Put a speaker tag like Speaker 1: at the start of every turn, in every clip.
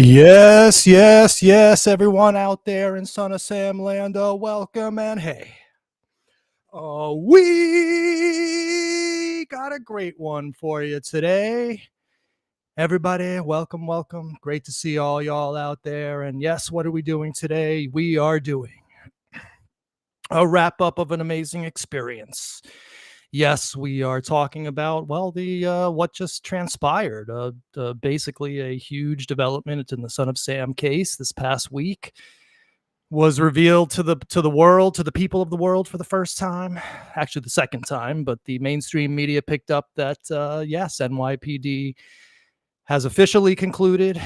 Speaker 1: Yes, yes, yes, everyone out there in Son of Sam land, welcome and hey. We got a great one for you today. Everybody, welcome, welcome. Great to see all y'all out there. And yes, what are we doing today? We are doing a wrap up of an amazing experience. Yes, we are talking about, well, the what just transpired. Basically, a huge development in the Son of Sam case this past week was revealed to the world, to the people of the world for the first time. Actually, the second time, but the mainstream media picked up that yes, NYPD has officially concluded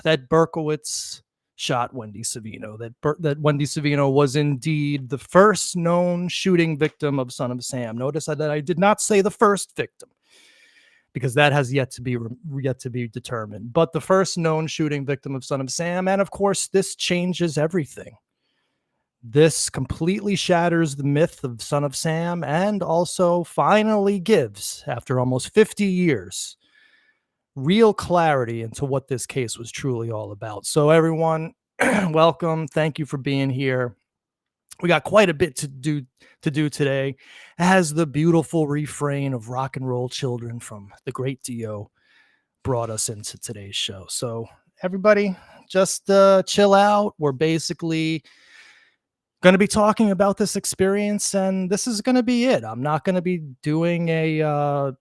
Speaker 1: that Berkowitz shot Wendy Savino. That Wendy Savino was indeed the first known shooting victim of Son of Sam. Notice that I did not say the first victim, because that has yet to be determined. But the first known shooting victim of Son of Sam, and of course, this changes everything. This completely shatters the myth of Son of Sam, and also finally gives, after almost 50 years, real clarity into what this case was truly all about. So everyone, welcome. Thank you for being here. We got quite a bit to do today, as the beautiful refrain of Rock and Roll Children from the great Dio brought us into today's show. So everybody, just chill out. We're basically going to be talking about this experience, and this is going to be it. I'm not going to be doing a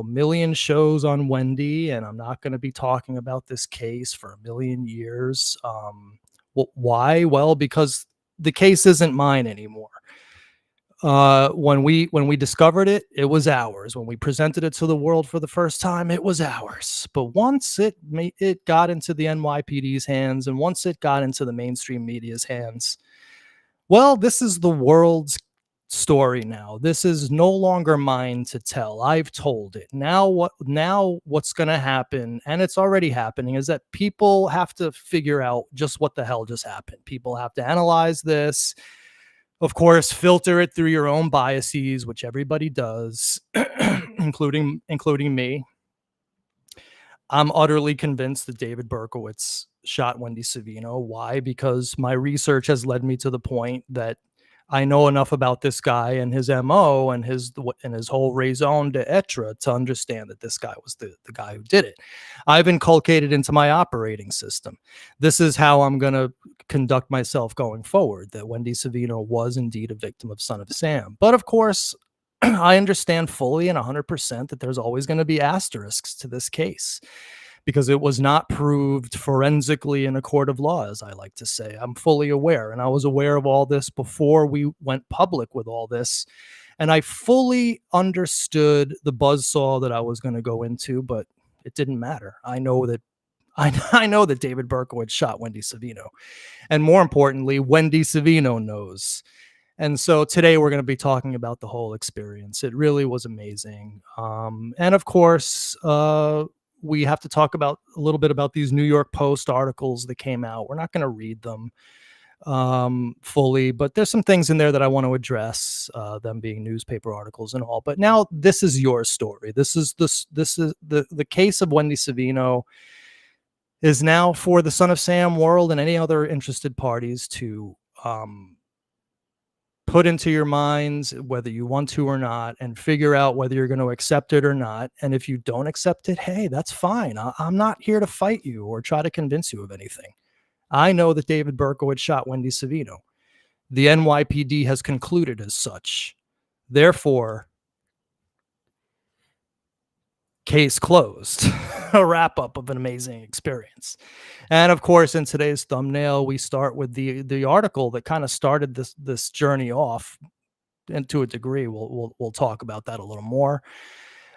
Speaker 1: million shows on Wendy, and I'm not going to be talking about this case for a million years. Why? Well, because the case isn't mine anymore. When we discovered it, it was ours. When we presented it to the world for the first time, it was ours. But once it got into the NYPD's hands, and once it got into the mainstream media's hands, well, this is the world's story now. This is no longer mine to tell. I've told it. Now what's going to happen, and it's already happening, is that people have to figure out just what the hell just happened. People have to analyze this. Of course, filter it through your own biases, which everybody does, including me. I'm utterly convinced that David Berkowitz shot Wendy Savino. Why? Because my research has led me to the point that I know enough about this guy and his MO and his whole raison d'etre to understand that this guy was the guy who did it. I've inculcated into my operating system. This is how I'm going to conduct myself going forward, that Wendy Savino was indeed a victim of Son of Sam. But of course, I understand fully and 100% that there's always going to be asterisks to this case, because it was not proved forensically in a court of law, as I like to say. I'm fully aware, and I was aware of all this before we went public with all this, and I fully understood the buzzsaw that I was going to go into, but it didn't matter. I know that David Berkowitz shot Wendy Savino, and more importantly, Wendy Savino knows. And so today we're going to be talking about the whole experience. It really was amazing. And of course, we have to talk about a little bit about these New York Post articles that came out. We're not going to read them fully, but there's some things in there that I want to address, them being newspaper articles and all. But now this is your story. This is the case of Wendy Savino is now for the Son of Sam world and any other interested parties to put into your minds, whether you want to or not, and figure out whether you're going to accept it or not. And if you don't accept it, hey, that's fine. I'm not here to fight you or try to convince you of anything. I know that David Berkowitz shot Wendy Savino. The NYPD has concluded as such. Therefore, case closed. A wrap up of an amazing experience. And of course, in today's thumbnail, we start with the article that kind of started this journey off, and to a degree we'll talk about that a little more.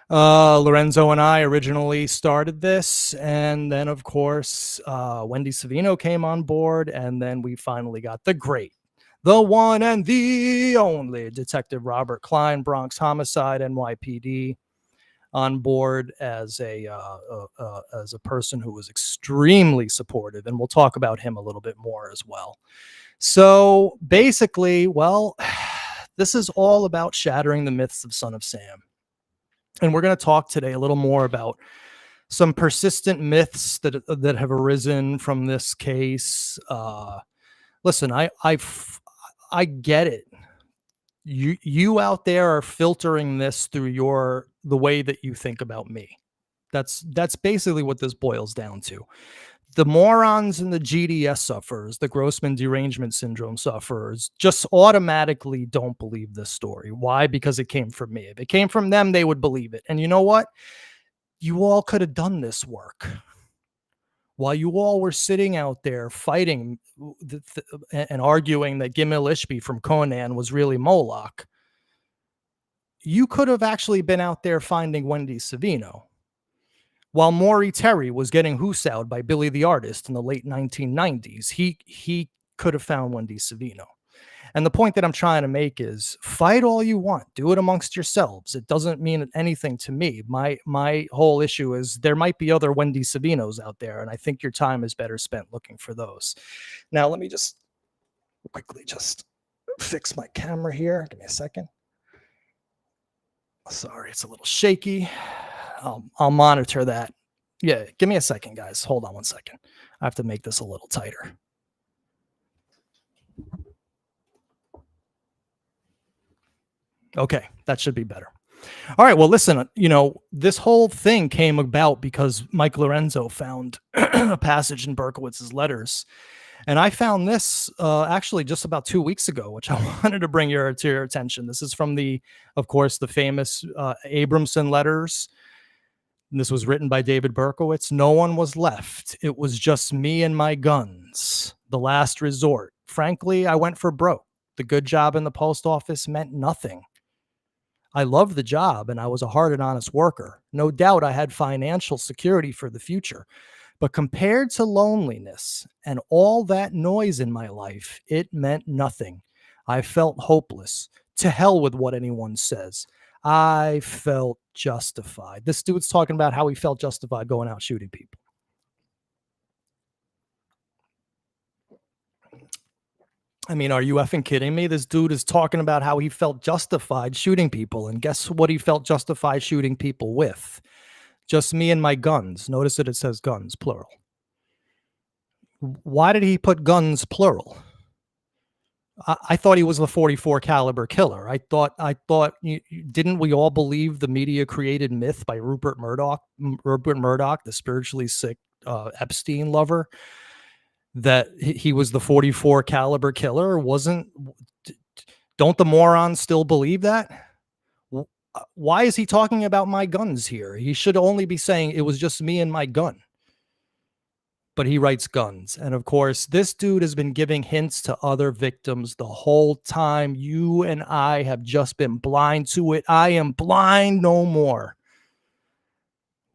Speaker 1: Lorenzo and I originally started this, and then of course Wendy Savino came on board, and then we finally got the great, the one and the only Detective Robert Klein, Bronx Homicide, NYPD, on board as a person who was extremely supportive, and we'll talk about him a little bit more as well. So basically, well, this is all about shattering the myths of Son of Sam, and we're going to talk today a little more about some persistent myths that have arisen from this case. Listen, I get it. You out there are filtering this through the way that you think about me. That's basically what this boils down to. The morons and the GDS sufferers, the Grossman derangement syndrome sufferers, just automatically don't believe this story. Why? Because it came from me. If it came from them, they would believe it. And you know what? You all could have done this work while you all were sitting out there fighting and arguing that Gimel Ishbi from Conan was really Moloch. You could have actually been out there finding Wendy Savino while Maury Terry was getting hoosowed by Billy the Artist in the late 1990s. He could have found Wendy Savino. And the point that I'm trying to make is fight all you want. Do it amongst yourselves. It doesn't mean anything to me. My whole issue is there might be other Wendy Savinos out there, and I think your time is better spent looking for those. Now, let me just quickly just fix my camera here. Give me a second. Sorry, it's a little shaky. I'll monitor that. Yeah, give me a second, guys. Hold on one second. I have to make this a little tighter. Okay, that should be better. All right, well, listen, this whole thing came about because Mike Lorenzo found a passage in Berkowitz's letters. And I found this actually just about 2 weeks ago, which I wanted to bring to your attention. This is from of course, the famous Abramson letters. And this was written by David Berkowitz. No one was left. It was just me and my guns. The last resort. Frankly, I went for broke. The good job in the post office meant nothing. I loved the job and I was a hard and honest worker. No doubt I had financial security for the future. But compared to loneliness and all that noise in my life, it meant nothing. I felt hopeless. To hell with what anyone says. I felt justified. This dude's talking about how he felt justified going out shooting people. I mean, are you effing kidding me? This dude is talking about how he felt justified shooting people. And guess what he felt justified shooting people with? Just me and my guns. Notice that it says guns, plural. Why did he put guns, plural? I thought he was the 44 caliber killer. I thought, didn't we all believe the media created myth by Rupert Murdoch, the spiritually sick Epstein lover, that he was the 44 caliber killer? Don't the morons still believe that? Why is he talking about my guns here? He should only be saying it was just me and my gun. But he writes guns. And of course, this dude has been giving hints to other victims the whole time. You and I have just been blind to it. I am blind no more.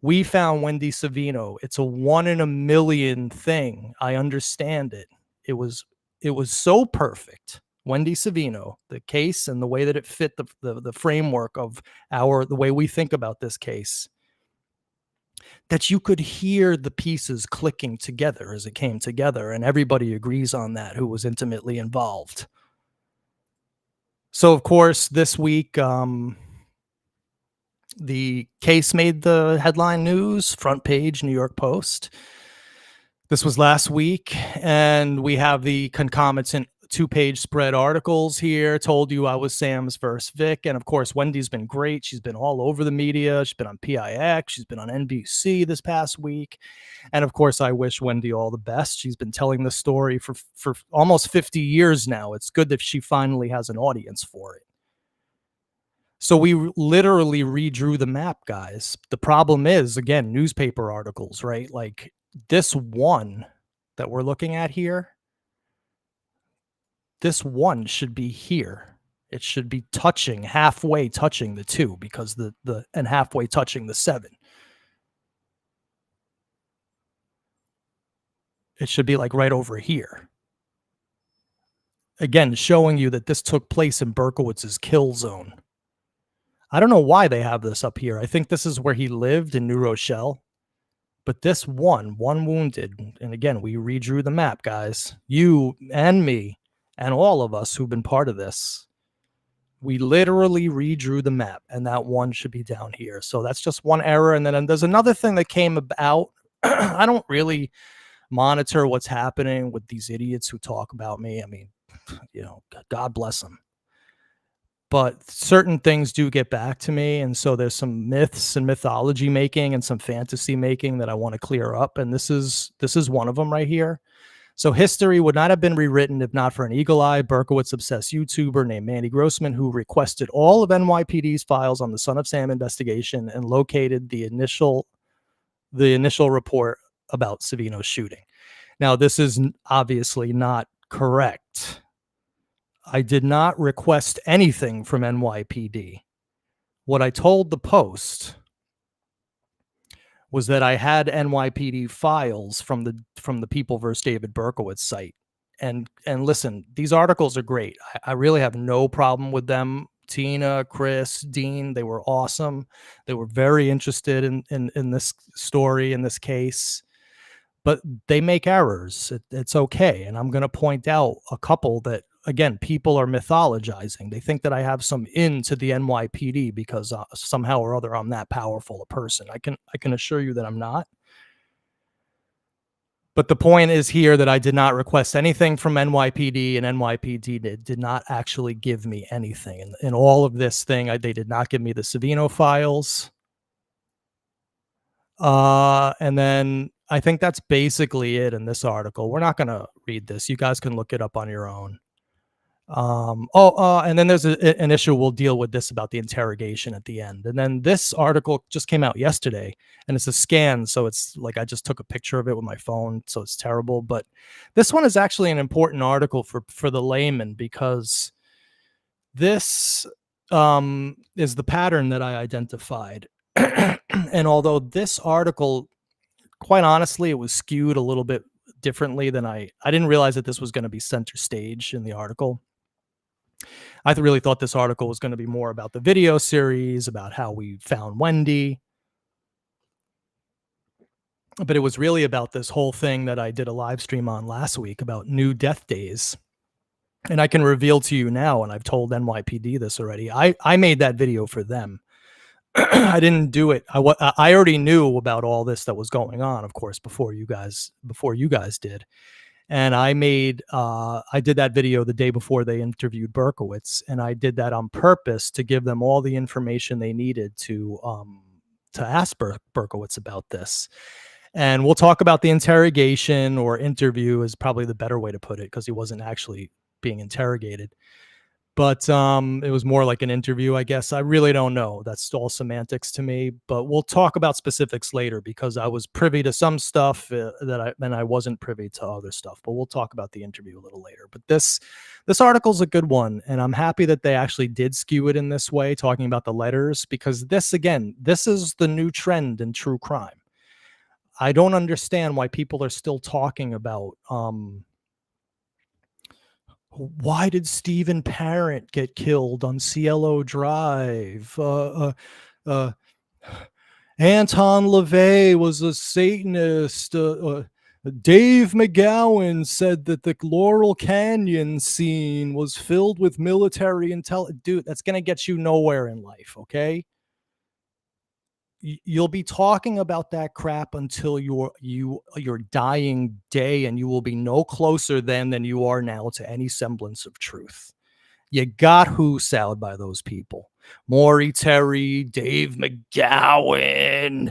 Speaker 1: We found Wendy Savino. It's a 1 in a million thing. I understand it. It was so perfect. Wendy Savino, the case and the way that it fit the framework of the way we think about this case, that you could hear the pieces clicking together as it came together. And everybody agrees on that who was intimately involved. So, of course, this week, the case made the headline news, front page, New York Post. This was last week, and we have the concomitant 2-page spread articles here. Told you I was Sam's first Vic. And of course, Wendy's been great. She's been all over the media. She's been on PIX. She's been on NBC this past week. And of course, I wish Wendy all the best. She's been telling the story for almost 50 years now. It's good that she finally has an audience for it. So we literally redrew the map, guys. The problem is, again, newspaper articles, right? Like this one that we're looking at here, this one should be here. It should be halfway touching the 2 because and halfway touching the 7. It should be like right over here. Again, showing you that this took place in Berkowitz's kill zone. I don't know why they have this up here. I think this is where he lived in New Rochelle. But this one wounded. And again, we redrew the map, guys. You and me. And all of us who've been part of this, We literally redrew the map, and that one should be down here. So that's just one error. And then there's another thing that came about. I don't really monitor what's happening with these idiots who talk about me. I mean, God bless them. But certain things do get back to me. And so there's some myths and mythology making and some fantasy making that I want to clear up. And this is one of them right here. So history would not have been rewritten if not for an eagle-eyed, Berkowitz-obsessed YouTuber named Mandy Grossman, who requested all of NYPD's files on the Son of Sam investigation and located the initial report about Savino's shooting. Now, this is obviously not correct. I did not request anything from NYPD. What I told the Post was that I had NYPD files from the People vs. David Berkowitz site. And listen, these articles are great. I really have no problem with them. Tina, Chris, Dean, they were awesome. They were very interested in this story, in this case. But they make errors. It's okay. And I'm going to point out a couple that, again, people are mythologizing. They think that I have some into the NYPD because somehow or other I'm that powerful a person. I can assure you that I'm not. But the point is here that I did not request anything from NYPD, and NYPD did not actually give me anything. In all of this thing, they did not give me the Savino files. And then I think that's basically it in this article. We're not going to read this. You guys can look it up on your own. And then there's an issue. We'll deal with this about the interrogation at the end. And then this article just came out yesterday, and it's a scan. So it's like I just took a picture of it with my phone. So it's terrible. But this one is actually an important article for the layman, because this is the pattern that I identified. And although this article, quite honestly, it was skewed a little bit differently than I didn't realize that this was going to be center stage in the article. I really thought this article was going to be more about the video series, about how we found Wendy. But it was really about this whole thing that I did a live stream on last week about new death days. And I can reveal to you now, and I've told NYPD this already, I made that video for them. I didn't do it. I already knew about all this that was going on, of course, before you guys did. And I did that video the day before they interviewed Berkowitz, and I did that on purpose to give them all the information they needed to ask Berkowitz about this. And we'll talk about the interrogation, or interview is probably the better way to put it, because he wasn't actually being interrogated. But it was more like an interview, I guess. I really don't know. That's all semantics to me. But we'll talk about specifics later, because I was privy to some stuff and I wasn't privy to other stuff. But we'll talk about the interview a little later. But this article's a good one, and I'm happy that they actually did skew it in this way, talking about the letters, because this is the new trend in true crime. I don't understand why people are still talking about why did Stephen Parent get killed on CLO Drive? Anton LaVey was a Satanist. Dave McGowan said that the Laurel Canyon scene was filled with military intel. Dude, that's going to get you nowhere in life, okay? You'll be talking about that crap until your dying day, and you will be no closer then than you are now to any semblance of truth. You got who-sowed by those people. Maury Terry, Dave McGowan,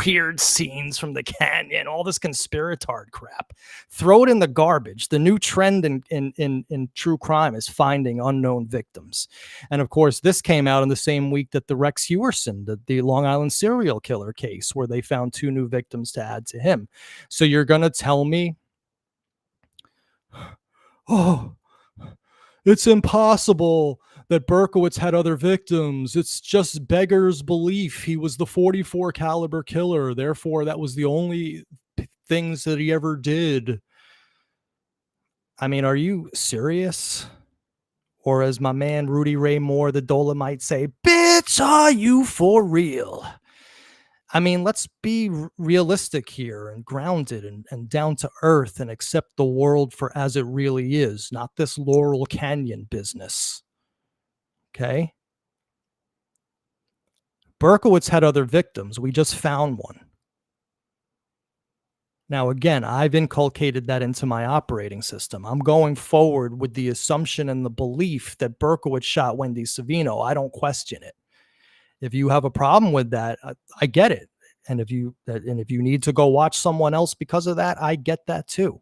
Speaker 1: weird scenes from the canyon, all this conspiratard crap. Throw it in the garbage. The new trend in true crime is finding unknown victims. And of course, this came out in the same week that the Rex Hewerson, the Long Island serial killer case, where they found 2 new victims to add to him. So you're going to tell me, oh, it's impossible that Berkowitz had other victims. It's just beggar's belief. He was the 44 caliber killer. Therefore, that was the only things that he ever did. I mean, are you serious? Or as my man Rudy Ray Moore, the Dolomite, say, bitch, are you for real? I mean, let's be realistic here and grounded and down to earth and accept the world for as it really is, not this Laurel Canyon business. Okay. Berkowitz had other victims. We just found one. Now, again, I've inculcated that into my operating system. I'm going forward with the assumption and the belief that Berkowitz shot Wendy Savino. I don't question it. If you have a problem with that, I get it. And if you need to go watch someone else because of that, I get that too.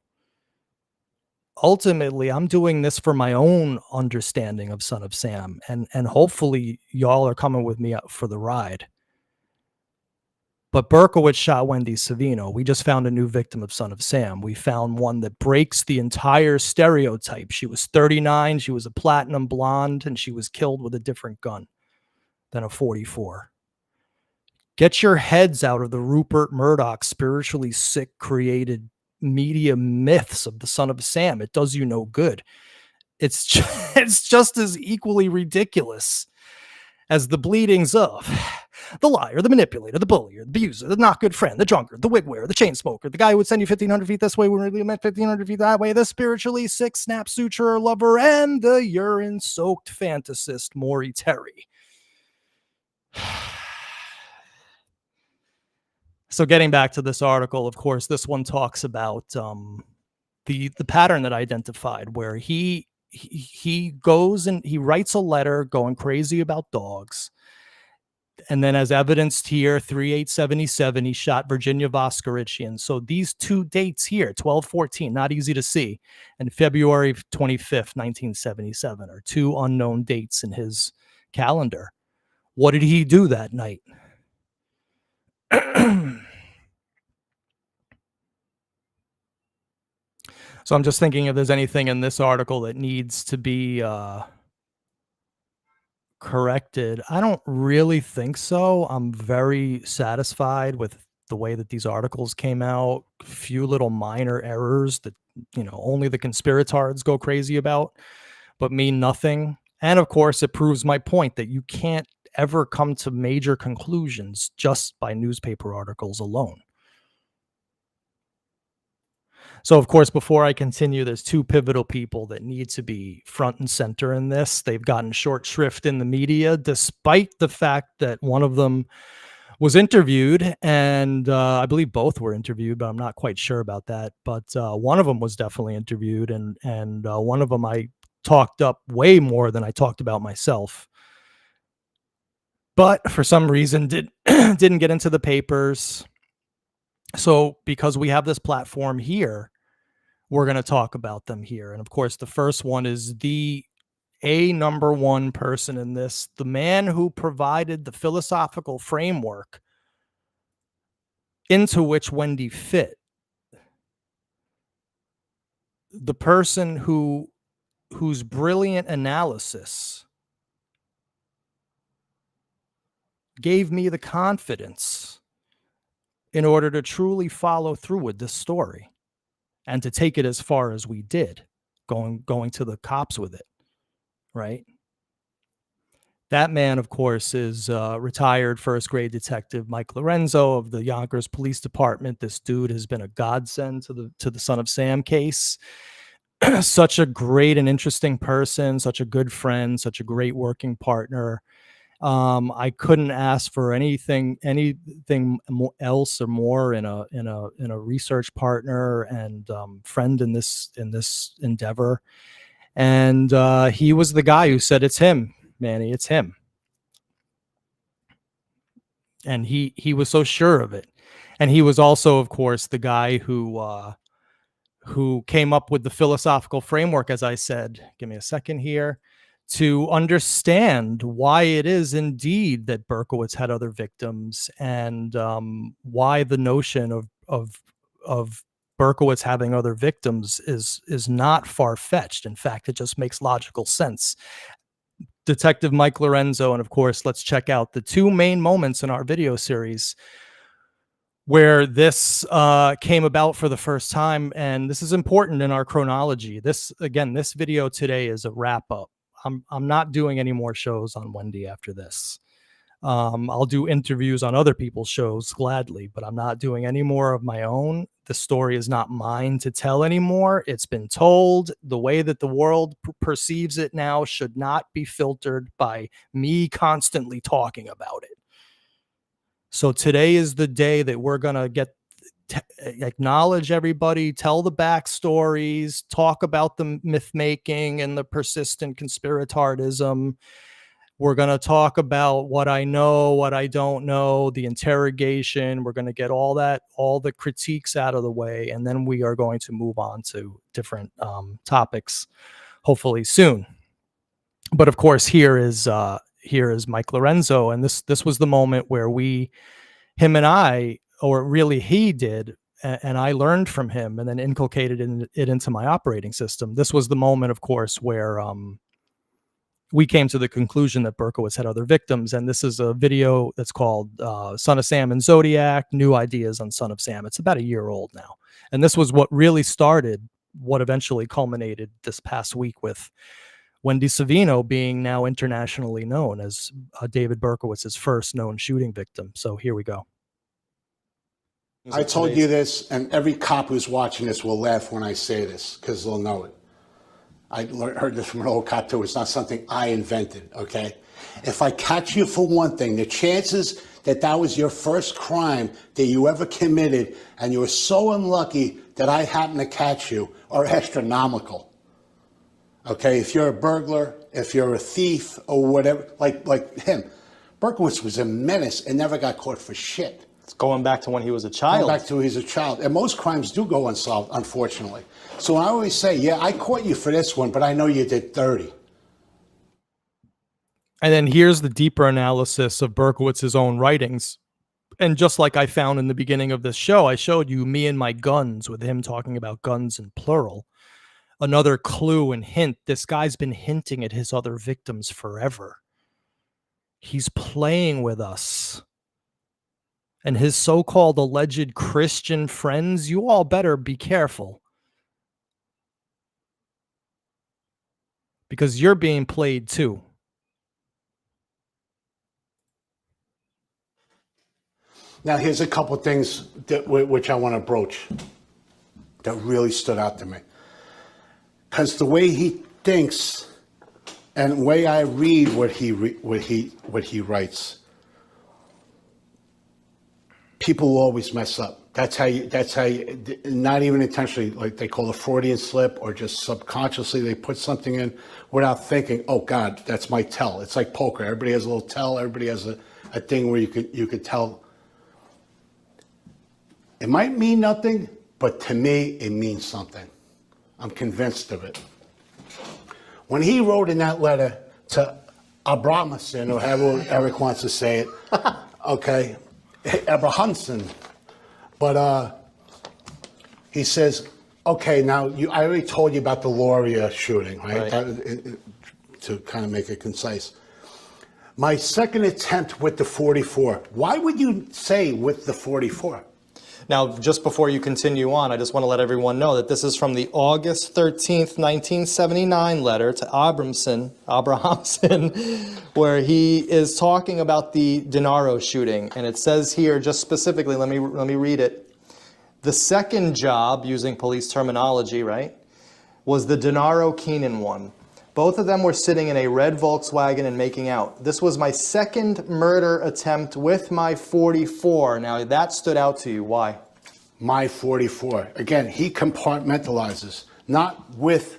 Speaker 1: Ultimately, I'm doing this for my own understanding of Son of Sam, and hopefully y'all are coming with me up for the ride. But Berkowitz shot Wendy Savino. We just found a new victim of Son of Sam. We found one that breaks the entire stereotype. She was 39, she was a platinum blonde, and she was killed with a different gun than a 44. Get your heads out of the Rupert Murdoch spiritually sick created media myths of the Son of Sam. It does you no good. It's just as equally ridiculous as the bleedings of the liar, the manipulator, the bullier, the abuser, the not good friend, the drunkard, the wig wearer, the chain smoker, the guy who would send you 1,500 feet this way when really meant 1,500 feet that way, the spiritually sick snap suturer lover, and the urine-soaked fantasist Maury Terry. So getting back to this article, of course, this one talks about the pattern that I identified, where he goes and he writes a letter going crazy about dogs. And then as evidenced here, 3/8/77, he shot Virginia Voskerichian. So these two dates here, 12/14, not easy to see, and February 25th, 1977, are two unknown dates in his calendar. What did he do that night? So I'm just thinking if there's anything in this article that needs to be corrected. I don't really think so. I'm very satisfied with the way that these articles came out. Few little minor errors that, only the conspiratards go crazy about, but mean nothing. And of course, it proves my point that you can't ever come to major conclusions just by newspaper articles alone. So, of course, before I continue, there's two pivotal people that need to be front and center in this. They've gotten short shrift in the media, despite the fact that one of them was interviewed, and I believe both were interviewed, but I'm not quite sure about that. But one of them was definitely interviewed, and one of them I talked up way more than I talked about myself. But for some reason, didn't get into the papers. So because we have this platform here, we're going to talk about them here. And of course, the first one is the number one person in this, the man who provided the philosophical framework into which Wendy fit. The person whose brilliant analysis gave me the confidence in order to truly follow through with this story and to take it as far as we did, going to the cops with it, right? That man, of course, is retired first grade detective Mike Lorenzo of the Yonkers Police Department. This dude has been a godsend to the Son of Sam case. Such a great and interesting person, such a good friend, such a great working partner. I couldn't ask for anything else or more in a research partner and friend in this endeavor. And he was the guy who said, "It's him, Manny, it's him." And he was so sure of it. And he was also, of course, the guy who came up with the philosophical framework, as I said. Give me a second here. To understand why it is indeed that Berkowitz had other victims, and why the notion of Berkowitz having other victims is not far-fetched. In fact, it just makes logical sense. Detective Mike Lorenzo, and of course, let's check out the two main moments in our video series where this came about for the first time, and this is important in our chronology. This video today is a wrap-up. I'm not doing any more shows on Wendy after this. I'll do interviews on other people's shows gladly, but I'm not doing any more of my own. The story is not mine to tell anymore. It's been told. The way that the world perceives it now should not be filtered by me constantly talking about it. So today is the day that we're going to get acknowledge everybody, tell the backstories, talk about the myth making and the persistent conspiratardism. We're going to talk about what I know, what I don't know, the interrogation. We're going to get all the critiques out of the way, and then we are going to move on to different topics, hopefully soon. But of course, here is Mike Lorenzo, and this was the moment where him and I, or really he did, and I learned from him and then inculcated it into my operating system. This was the moment, of course, where we came to the conclusion that Berkowitz had other victims. And this is a video that's called Son of Sam and Zodiac, New Ideas on Son of Sam. It's about a year old now. And this was what really started what eventually culminated this past week with Wendy Savino being now internationally known as David Berkowitz's first known shooting victim. So here we go.
Speaker 2: I told you this, and every cop who's watching this will laugh when I say this, because they'll know it. I heard this from an old cop too. It's not something I invented, okay? If I catch you for one thing, the chances that that was your first crime that you ever committed, and you were so unlucky that I happened to catch you, are astronomical. Okay, if you're a burglar, if you're a thief, or whatever, like him. Berkowitz was a menace and never got caught for shit.
Speaker 3: It's going back to when he was a child.
Speaker 2: Going back to when he was a child. And most crimes do go unsolved, unfortunately. So I always say, yeah, I caught you for this one, but I know you did 30.
Speaker 1: And then here's the deeper analysis of Berkowitz's own writings. And just like I found in the beginning of this show, I showed you me and my guns, with him talking about guns in plural. Another clue and hint. This guy's been hinting at his other victims forever. He's playing with us. And his so-called alleged Christian friends, you all better be careful. Because you're being played too.
Speaker 2: Now, here's a couple things which I want to broach that really stood out to me. Because the way he thinks and the way I read what he writes, people will always mess up. That's how you, not even intentionally, like they call a Freudian slip, or just subconsciously they put something in without thinking, oh God, that's my tell. It's like poker. Everybody has a little tell. Everybody has a thing where you could tell. It might mean nothing, but to me, it means something. I'm convinced of it. When he wrote in that letter to Abrahamson, or however Eric wants to say it, okay, Abrahamson, but he says, okay, now I already told you about the Lauria shooting, right? To kind of make it concise. My second attempt with the 44. Why would you say with the 44?
Speaker 3: Now, just before you continue on, I just want to let everyone know that this is from the August 13th, 1979 letter to Abrahamson, where he is talking about the Denaro shooting. And it says here, just specifically, let me read it. The second job, using police terminology, right, was the Denaro Keenan one. Both of them were sitting in a red Volkswagen and making out. This was my second murder attempt with my 44. Now, that stood out to you. Why?
Speaker 2: My 44. Again, he compartmentalizes, not with...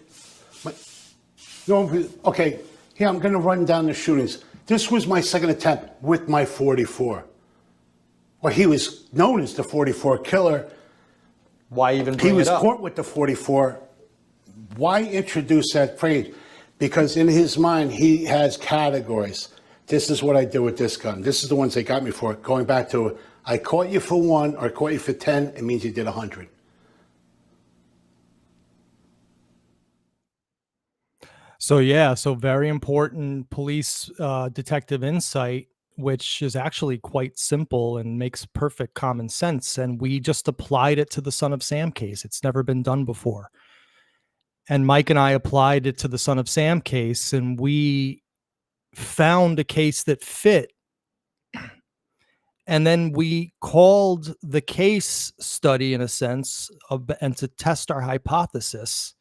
Speaker 2: okay, here, I'm going to run down the shootings. This was my second attempt with my 44. Well, he was known as the 44 killer.
Speaker 3: Why even bring it up?
Speaker 2: He was caught with the 44. Why introduce that phrase? Because in his mind, he has categories. This is what I did with this gun. This is the ones they got me for. Going back to, I caught you for 1 or I caught you for 10, it means you did 100.
Speaker 1: So yeah, so very important police detective insight, which is actually quite simple and makes perfect common sense. And we just applied it to the Son of Sam case. It's never been done before. And Mike and I applied it to the Son of Sam case, and we found a case that fit And then we called the case study, in a sense, and to test our hypothesis.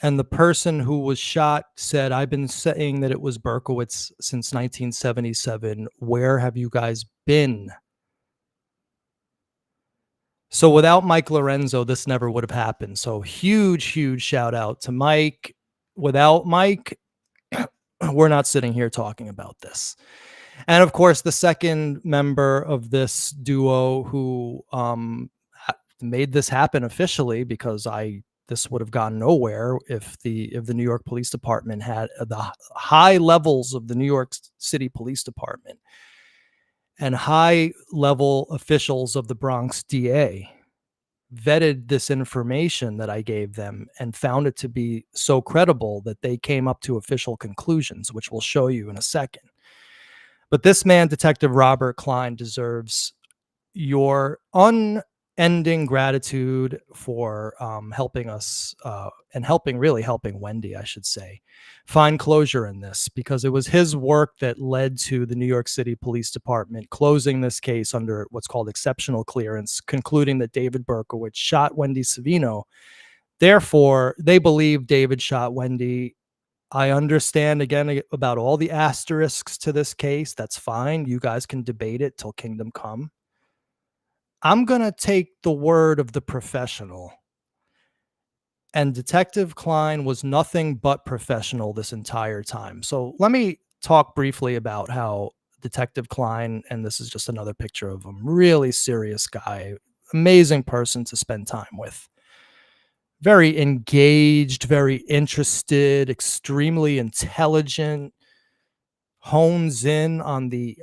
Speaker 1: And the person who was shot said, I've been saying that it was Berkowitz since 1977. Where have you guys been? So without Mike Lorenzo, this never would have happened. So huge, huge shout out to Mike. Without Mike, we're not sitting here talking about this. And of course, the second member of this duo who made this happen officially, because this would have gone nowhere if the New York Police Department had the high levels of the New York City Police Department and high level officials of the Bronx DA vetted this information that I gave them and found it to be so credible that they came up to official conclusions, which we'll show you in a second. But this man, Detective Robert Klein, deserves your unending gratitude for helping us and helping Wendy, I should say, find closure in this, because it was his work that led to the New York City Police Department closing this case under what's called exceptional clearance, concluding that David Berkowitz shot Wendy Savino. Therefore, they believe David shot Wendy. I understand, again, about all the asterisks to this case. That's fine. You guys can debate it till kingdom come. I'm going to take the word of the professional. And Detective Klein was nothing but professional this entire time. So let me talk briefly about how Detective Klein, and this is just another picture of him, really serious guy, amazing person to spend time with. Very engaged, very interested, extremely intelligent, hones in on the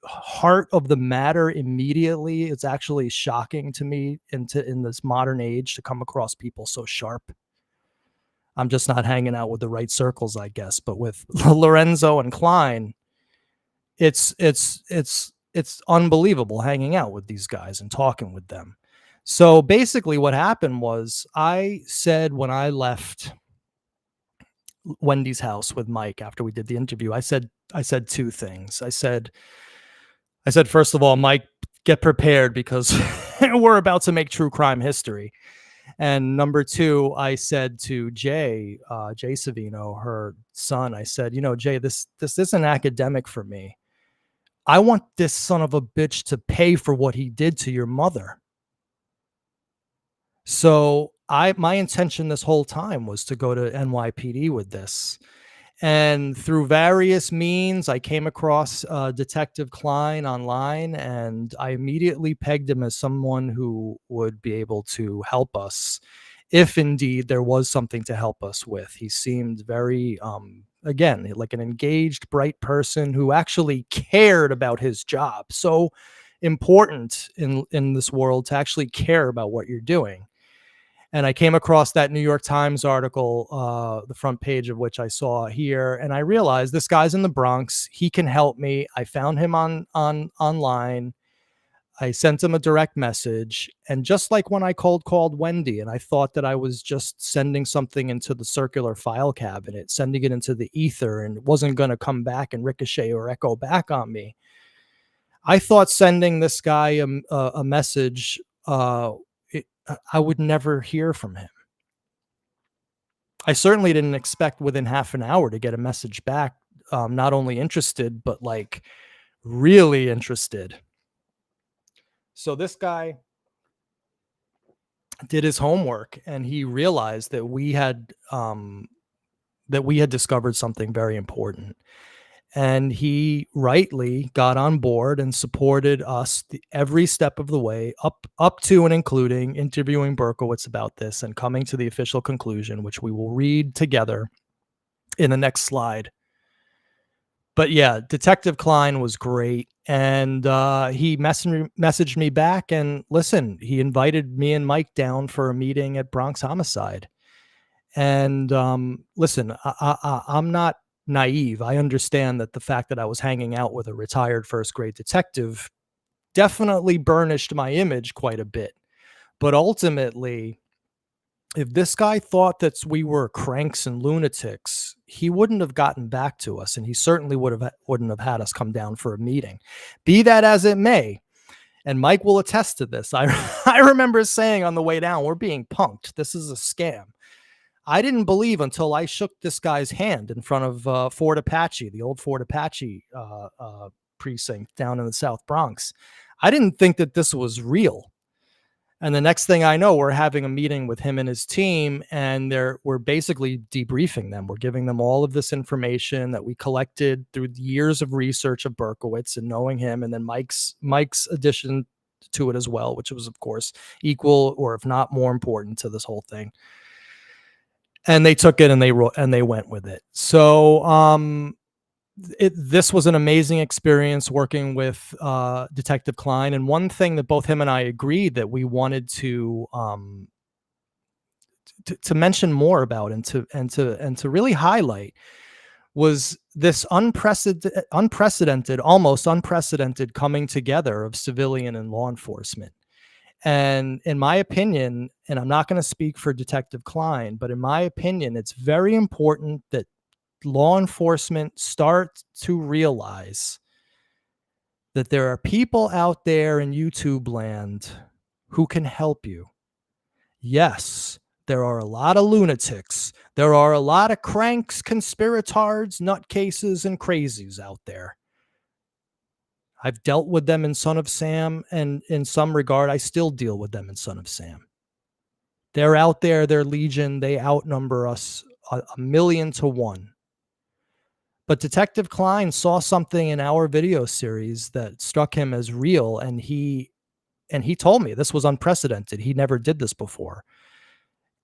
Speaker 1: heart of the matter immediately. It's actually shocking to me in this modern age to come across people so sharp. I'm just not hanging out with the right circles, I guess. But with Lorenzo and Klein, it's unbelievable hanging out with these guys and talking with them. So basically what happened was, I said when I left Wendy's house with Mike after we did the interview, I said two things. I said, first of all, Mike, get prepared, because we're about to make true crime history. And number two, I said to Jay Savino, her son, I said, Jay, this isn't academic for me. I want this son of a bitch to pay for what he did to your mother. So my intention this whole time was to go to NYPD with this. And through various means, I came across Detective Klein online, and I immediately pegged him as someone who would be able to help us if indeed there was something to help us with. He seemed very, again, like an engaged, bright person who actually cared about his job. So important in this world to actually care about what you're doing. And I came across that New York Times article, the front page of which I saw here, and I realized this guy's in the Bronx. He can help me. I found him online. I sent him a direct message, and just like when I called Wendy, and I thought that I was just sending something into the circular file cabinet, sending it into the ether, and it wasn't going to come back and ricochet or echo back on me. I thought sending this guy a message, I would never hear from him. I certainly didn't expect within half an hour to get a message back, not only interested, but like really interested. So this guy did his homework, and he realized that we had discovered something very important. And he rightly got on board and supported us every step of the way, up to and including interviewing Berkowitz about this and coming to the official conclusion, which we will read together in the next slide. But yeah, Detective Klein was great. And he messaged me back, and listen, he invited me and Mike down for a meeting at Bronx Homicide. And listen, I'm not naive. I understand that the fact that I was hanging out with a retired first grade detective definitely burnished my image quite a bit. But ultimately, if this guy thought that we were cranks and lunatics, he wouldn't have gotten back to us, and he certainly wouldn't have had us come down for a meeting. Be that as it may, and Mike will attest to this. I remember saying on the way down, we're being punked. This is a scam. I didn't believe until I shook this guy's hand in front of Fort Apache, the old Fort Apache precinct down in the South Bronx. I didn't think that this was real. And the next thing I know, we're having a meeting with him and his team, and we're basically debriefing them. We're giving them all of this information that we collected through years of research of Berkowitz and knowing him, and then Mike's addition to it as well, which was, of course, equal or if not more important to this whole thing. And they took it and they went with it. So this was an amazing experience working with Detective Klein. And one thing that both him and I agreed that we wanted to mention more about and to really highlight was this almost unprecedented coming together of civilian and law enforcement. And in my opinion, and I'm not going to speak for Detective Klein, but in my opinion, it's very important that law enforcement start to realize that there are people out there in YouTube land who can help you. Yes, there are a lot of lunatics. There are a lot of cranks, conspiratards, nutcases, and crazies out there. I've dealt with them in Son of Sam, and in some regard, I still deal with them in Son of Sam. They're out there, they're legion, they outnumber us a million to one. But Detective Klein saw something in our video series that struck him as real, and he told me this was unprecedented. He never did this before.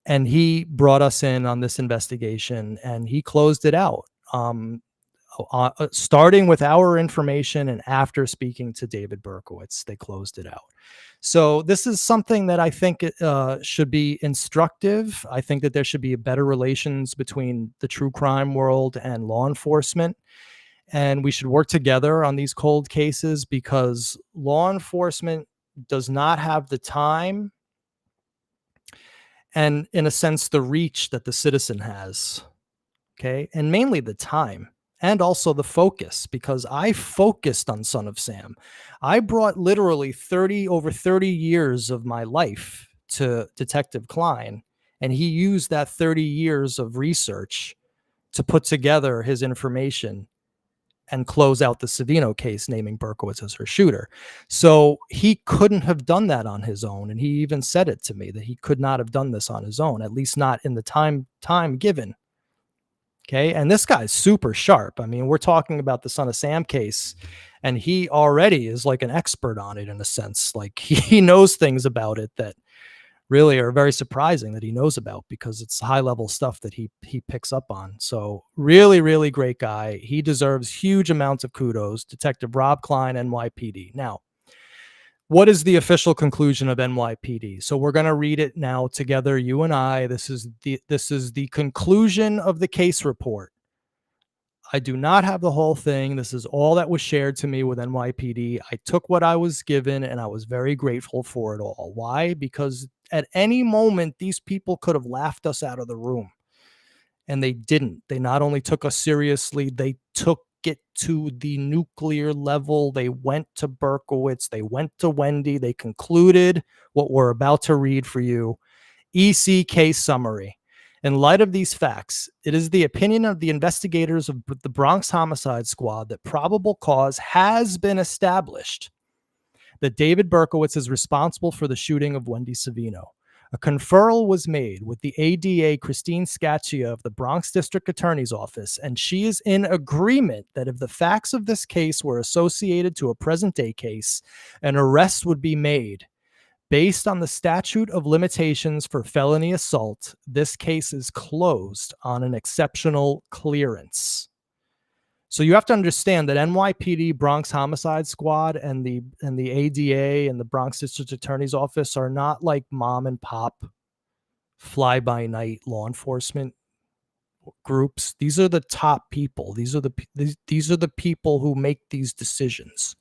Speaker 1: And he brought us in on this investigation, and he closed it out. Starting with our information and after speaking to David Berkowitz, they closed it out. So this is something that I think should be instructive. I think that there should be better relations between the true crime world and law enforcement. And we should work together on these cold cases because law enforcement does not have the time and, in a sense, the reach that the citizen has. Okay. And mainly the time. And also the focus, because I focused on Son of Sam. I brought literally over 30 years of my life to Detective Klein, and he used that 30 years of research to put together his information and close out the Savino case, naming Berkowitz as her shooter. So he couldn't have done that on his own, and he even said it to me that he could not have done this on his own, at least not in the time given. Okay. And this guy's super sharp. I mean, we're talking about the Son of Sam case, and he already is like an expert on it in a sense. Like he knows things about it that really are very surprising that he knows about, because it's high level stuff that he picks up on. So really, really great guy. He deserves huge amounts of kudos. Detective Rob Klein, NYPD. Now, what is the official conclusion of NYPD? So we're going to read it now together, you and I. This is the conclusion of the case report. I do not have the whole thing. This is all that was shared to me with NYPD. I took what I was given, and I was very grateful for it all. Why? Because at any moment, these people could have laughed us out of the room, and they didn't. They not only took us seriously, they took it to the nuclear level. They went to Berkowitz, they went to Wendy, they concluded what we're about to read for you. EC case summary. In light of these facts, it is the opinion of the investigators of the Bronx Homicide Squad that probable cause has been established that David Berkowitz is responsible for the shooting of Wendy Savino. A conferral was made with the ADA Christine Scaccia of the Bronx District Attorney's Office, and she is in agreement that if the facts of this case were associated to a present-day case, an arrest would be made. Based on the statute of limitations for felony assault, this case is closed on an exceptional clearance. So you have to understand that NYPD Bronx Homicide Squad and the ADA and the Bronx District Attorney's Office are not like mom and pop fly-by-night law enforcement groups. These are the top people. These are the people who make these decisions.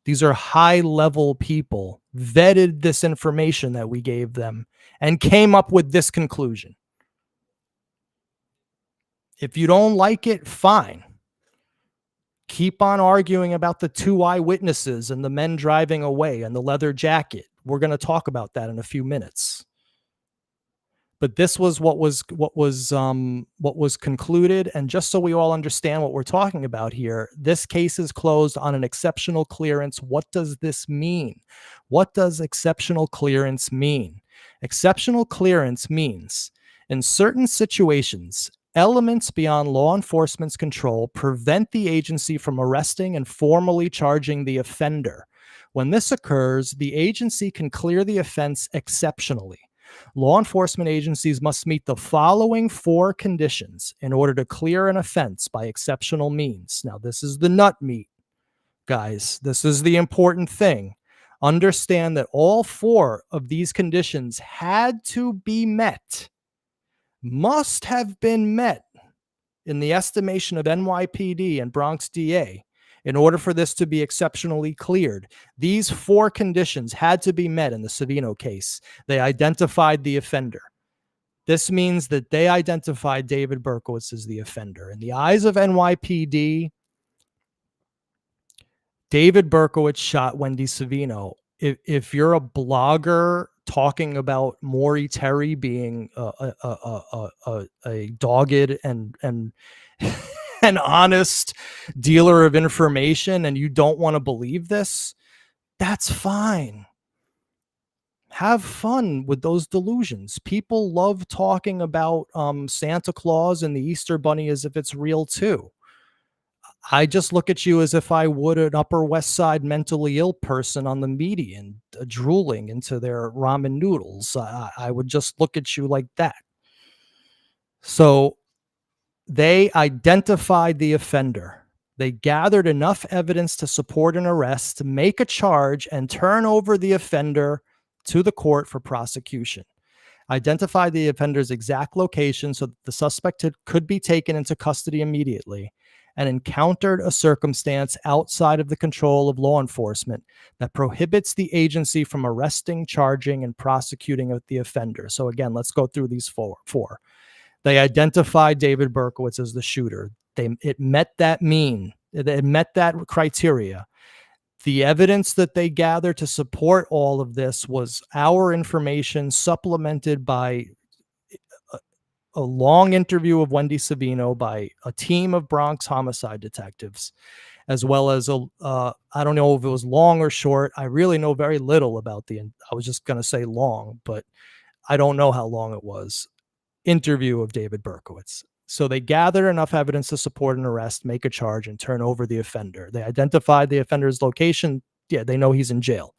Speaker 1: These are high-level people vetted this information that we gave them, and came up with this conclusion. If you don't like it, fine. Keep on arguing about the 2 eyewitnesses and the men driving away and the leather jacket. We're going to talk about that in a few minutes. But this was what was concluded. And just so we all understand what we're talking about here, this case is closed on an exceptional clearance. What does this mean? What does exceptional clearance mean? Exceptional clearance means in certain situations, elements beyond law enforcement's control prevent the agency from arresting and formally charging the offender. When this occurs, the agency can clear the offense exceptionally. Law enforcement agencies must meet the following 4 conditions in order to clear an offense by exceptional means. Now, this is the nut meat, guys. This is the important thing. Understand that all 4 of these conditions had to be met, must have been met in the estimation of NYPD and Bronx DA in order for this to be exceptionally cleared. These 4 conditions had to be met in the Savino case. They identified the offender. This means that they identified David Berkowitz as the offender. In the eyes of NYPD, David Berkowitz shot Wendy Savino. If you're a blogger talking about Maury Terry being a dogged and an honest dealer of information and you don't want to believe this, that's fine. Have fun with those delusions. People love talking about Santa Claus and the Easter Bunny as if it's real too. I just look at you as if I would an Upper West Side mentally ill person on the median drooling into their ramen noodles. I would just look at you like that. So they identified the offender. They gathered enough evidence to support an arrest, to make a charge, and turn over the offender to the court for prosecution. Identified the offender's exact location so that the suspect could be taken into custody immediately, and encountered a circumstance outside of the control of law enforcement that prohibits the agency from arresting, charging, and prosecuting the offender. So again, let's go through these four. They identified David Berkowitz as the shooter. It met that mean. It met that criteria. The evidence that they gathered to support all of this was our information supplemented by a long interview of Wendy Savino by a team of Bronx homicide detectives, as well as I don't know if it was long or short. I really know very little about I was just going to say long, but I don't know how long it was. Interview of David Berkowitz. So they gathered enough evidence to support an arrest, make a charge, and turn over the offender. They identified the offender's location. Yeah, they know he's in jail.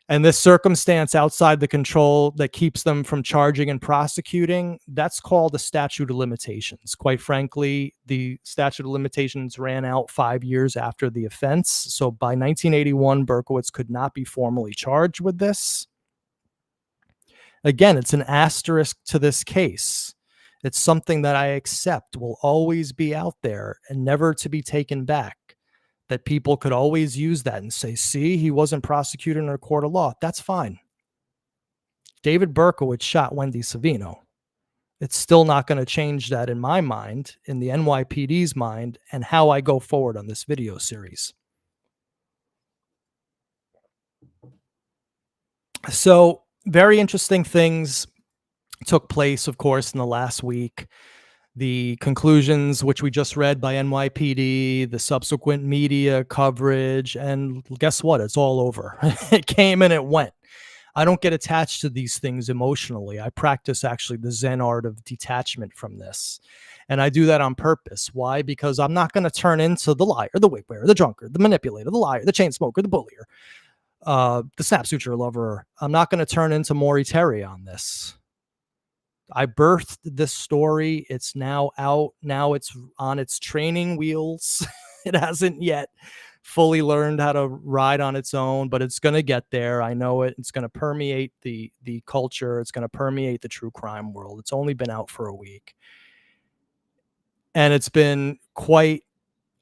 Speaker 1: And this circumstance outside the control that keeps them from charging and prosecuting, that's called a statute of limitations. Quite frankly, the statute of limitations ran out 5 years after the offense. So by 1981, Berkowitz could not be formally charged with this. Again, it's an asterisk to this case. It's something that I accept will always be out there and never to be taken back. That people could always use that and say, see, he wasn't prosecuted in a court of law. That's fine. David Berkowitz shot Wendy Savino. It's still not going to change that in my mind, in the NYPD's mind, and how I go forward on this video series. So, very interesting things took place, of course, in the last week. The conclusions, which we just read by NYPD, the subsequent media coverage, and guess what? It's all over. It came and it went. I don't get attached to these things emotionally. I practice actually the Zen art of detachment from this. And I do that on purpose. Why? Because I'm not going to turn into the liar, the wig wearer, the drunkard, the manipulator, the liar, the chain smoker, the bullier, the snap suture lover. I'm not going to turn into Maury Terry on this. I birthed this story. It's now out. Now it's on its training wheels. It hasn't yet fully learned how to ride on its own, but it's going to get there. I know it. It's going to permeate the culture. It's going to permeate the true crime world. It's only been out for a week. And it's been quite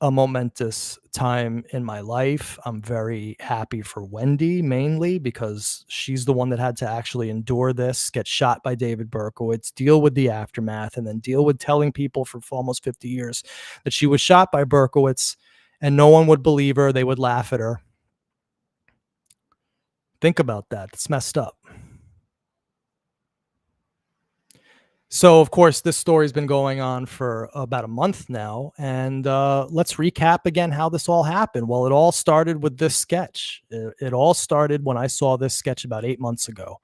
Speaker 1: a momentous time in my life. I'm very happy for Wendy, mainly because she's the one that had to actually endure this, get shot by David Berkowitz, deal with the aftermath, and then deal with telling people for almost 50 years that she was shot by Berkowitz, and no one would believe her. They would laugh at her. Think about that. It's messed up. So, of course, this story's been going on for about a month now, and let's recap again how this all happened. Well, it all started with this sketch. It all started when I saw this sketch about 8 months ago,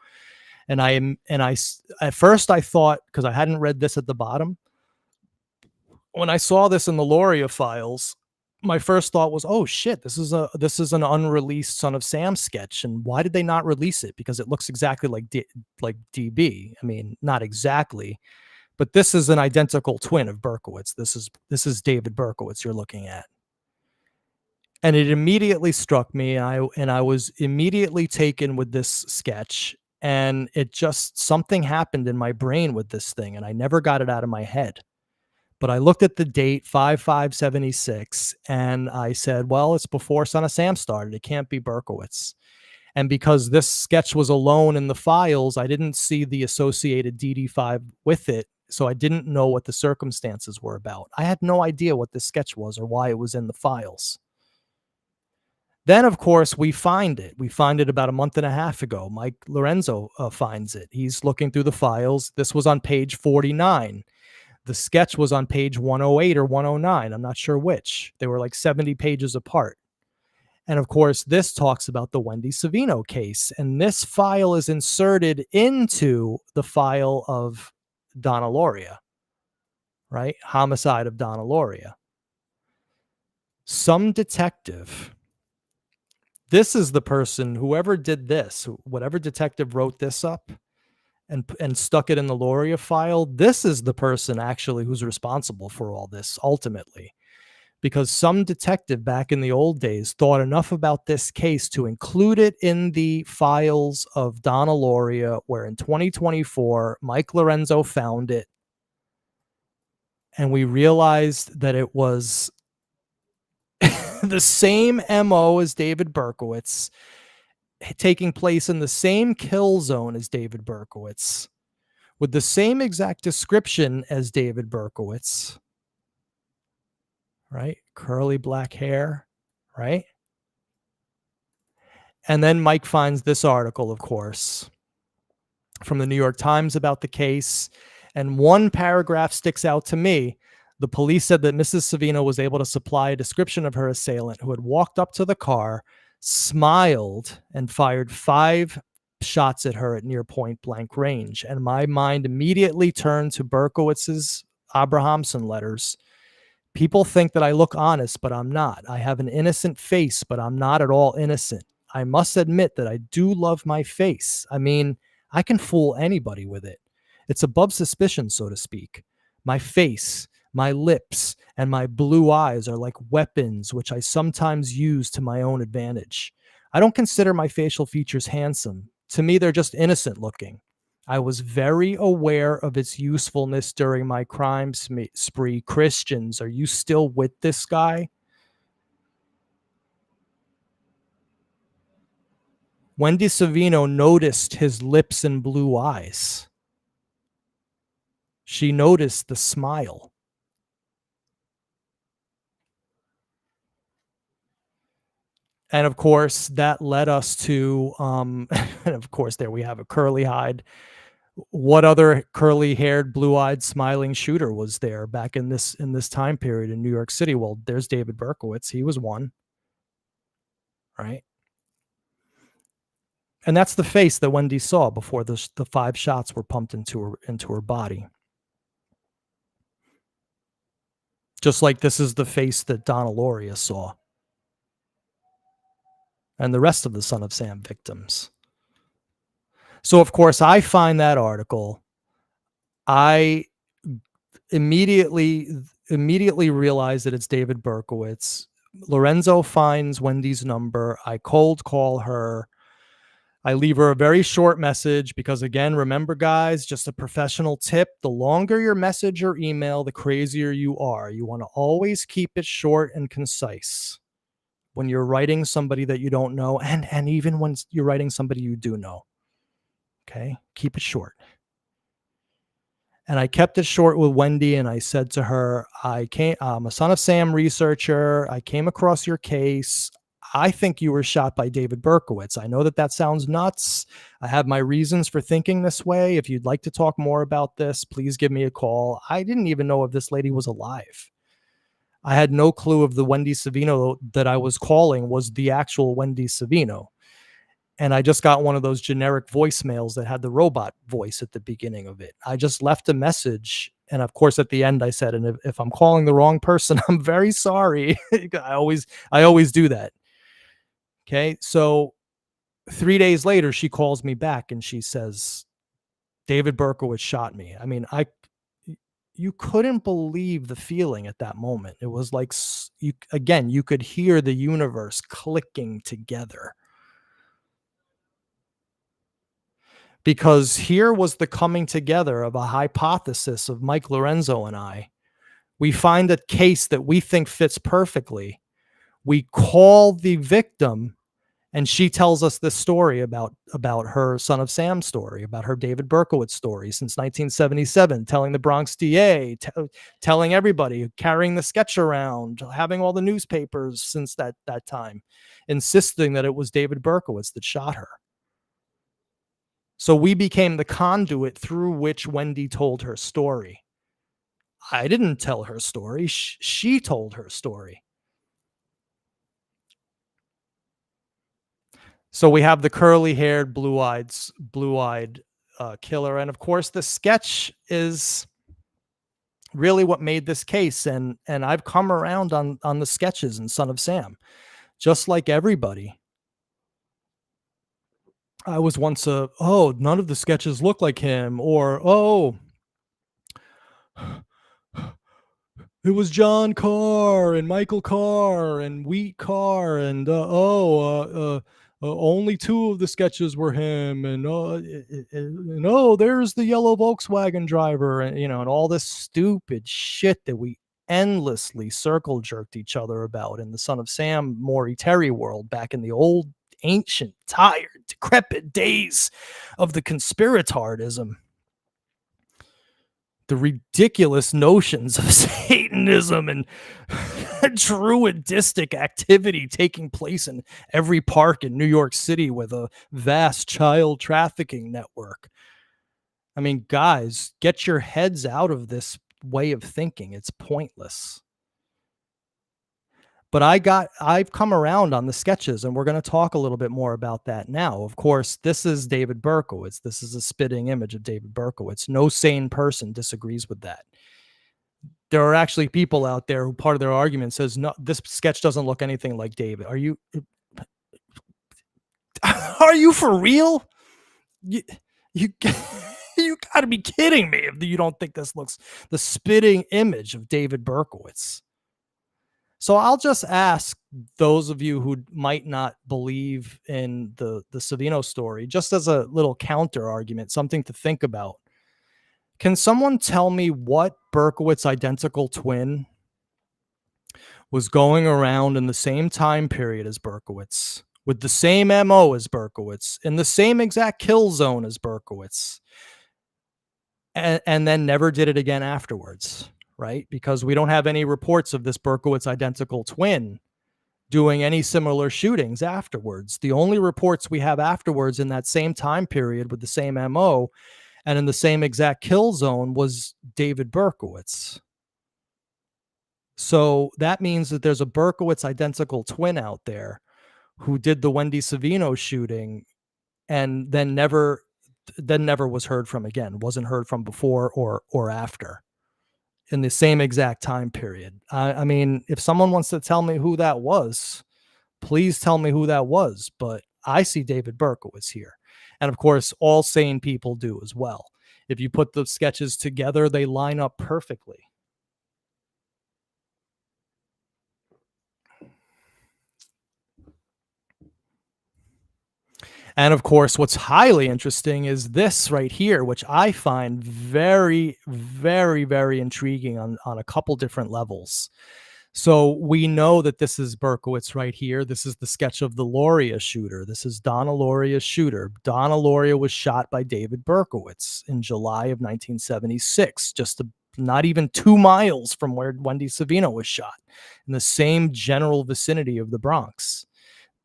Speaker 1: and at first I thought, because I hadn't read this at the bottom, when I saw this in the Loria files, my first thought was, oh shit, this is an unreleased Son of Sam sketch, and why did they not release it? Because it looks exactly like DB. I mean, not exactly, but this is an identical twin of Berkowitz. This is David Berkowitz you're looking at. And it immediately struck me, and I was immediately taken with this sketch, and it just, something happened in my brain with this thing, and I never got it out of my head. But I looked at the date, 5/5/76, and I said, well, it's before Son of Sam started. It can't be Berkowitz. And because this sketch was alone in the files, I didn't see the associated DD5 with it, so I didn't know what the circumstances were about. I had no idea what this sketch was or why it was in the files. Then, of course, we find it. We find it about a month and a half ago. Mike Lorenzo finds it. He's looking through the files. This was on page 49. The sketch was on page 108 or 109. I'm not sure which. They were like 70 pages apart. And of course, this talks about the Wendy Savino case. And this file is inserted into the file of Donna Lauria, right? Homicide of Donna Lauria. Some detective, this is the person, whoever did this, whatever detective wrote this up, and stuck it in the Lauria file, this is the person actually who's responsible for all this ultimately, because some detective back in the old days thought enough about this case to include it in the files of Donna Lauria, where in 2024 Mike Lorenzo found it, and we realized that it was the same MO as David Berkowitz, taking place in the same kill zone as David Berkowitz, with the same exact description as David Berkowitz, right? Curly black hair, right? And then Mike finds this article, of course, from the New York Times about the case. And one paragraph sticks out to me. The police said that Mrs. Savino was able to supply a description of her assailant, who had walked up to the car, smiled, and fired 5 shots at her at near point blank range. And my mind immediately turned to Berkowitz's Abrahamson letters. People think that I look honest, but I'm not. I have an innocent face, but I'm not at all innocent. I must admit that I do love my face. I mean, I can fool anybody with it. It's above suspicion, so to speak. My face, my lips, and my blue eyes are like weapons which I sometimes use to my own advantage. I don't consider my facial features handsome. To me, they're just innocent looking. I was very aware of its usefulness during my crime spree. Christians, are you still with this guy? Wendy Savino noticed his lips and blue eyes. She noticed the smile. And of course, that led us to, and of course, there we have a curly-eyed. What other curly-haired, blue-eyed, smiling shooter was there back in this time period in New York City? Well, there's David Berkowitz. He was one, right? And that's the face that Wendy saw before the 5 shots were pumped into her body. Just like this is the face that Donna Lauria saw. And the rest of the Son of Sam victims. So, of course, I find that article. I immediately realize that it's David Berkowitz. Lorenzo finds Wendy's number. I cold call her. I leave her a very short message because, again, remember, guys, just a professional tip. The longer your message or email, the crazier you are. You want to always keep it short and concise when you're writing somebody that you don't know, and even when you're writing somebody you do know. Okay? Keep it short. And I kept it short with Wendy, and I said to her, I'm a Son of Sam researcher. I came across your case. I think you were shot by David Berkowitz. I know that sounds nuts. I have my reasons for thinking this way. If you'd like to talk more about this, please give me a call. I didn't even know if this lady was alive. I had no clue if the Wendy Savino that I was calling was the actual Wendy Savino. And I just got one of those generic voicemails that had the robot voice at the beginning of it. I just left a message. And of course, at the end, I said, and if I'm calling the wrong person, I'm very sorry. I always do that. Okay. So 3 days later, she calls me back and she says, David Berkowitz shot me. I mean, you couldn't believe the feeling at that moment. It was like, you could hear the universe clicking together. Because here was the coming together of a hypothesis of Mike Lorenzo and I. We find a case that we think fits perfectly. We call the victim, and she tells us this story about her Son of Sam story, about her David Berkowitz story since 1977, telling the Bronx DA, telling everybody, carrying the sketch around, having all the newspapers since that time, insisting that it was David Berkowitz that shot her. So we became the conduit through which Wendy told her story. I didn't tell her story. She told her story. So we have the curly-haired, blue-eyed killer. And of course, the sketch is really what made this case. And I've come around on the sketches in Son of Sam, just like everybody. I was once none of the sketches look like him, or, it was John Carr and Michael Carr and Wheat Carr, and only 2 of the sketches were him, and there's the yellow Volkswagen driver, and and all this stupid shit that we endlessly circle jerked each other about in the Son of Sam Maury Terry world back in the old, ancient, tired, decrepit days of the conspiratardism. The ridiculous notions of Satanism and druidistic activity taking place in every park in New York City with a vast child trafficking network. I mean, guys, get your heads out of this way of thinking. It's pointless. But I've come around on the sketches, and we're going to talk a little bit more about that now. Of course, this is David Berkowitz. This is a spitting image of David Berkowitz. No sane person disagrees with that. There are actually people out there who part of their argument says, no, this sketch doesn't look anything like David. Are you for real? You got to be kidding me if you don't think this looks the spitting image of David Berkowitz. So I'll just ask those of you who might not believe in the Savino story, just as a little counter argument, something to think about. Can someone tell me what Berkowitz identical twin was going around in the same time period as Berkowitz, with the same MO as Berkowitz, in the same exact kill zone as Berkowitz, and then never did it again afterwards? Right? Because we don't have any reports of this Berkowitz identical twin doing any similar shootings afterwards. The only reports we have afterwards in that same time period with the same MO and in the same exact kill zone was David Berkowitz. So that means that there's a Berkowitz identical twin out there who did the Wendy Savino shooting and then never was heard from again, wasn't heard from before or after, in the same exact time period. I mean, if someone wants to tell me who that was, please tell me who that was. But I see David Berkowitz here. And of course, all sane people do as well. If you put the sketches together, they line up perfectly. And of course, what's highly interesting is this right here, which I find very, very, very intriguing on a couple different levels. So we know that this is Berkowitz right here. This is the sketch of the Loria shooter. This is Donna Loria's shooter. Donna Loria was shot by David Berkowitz in July of 1976, not even 2 miles from where Wendy Savino was shot, in the same general vicinity of the Bronx.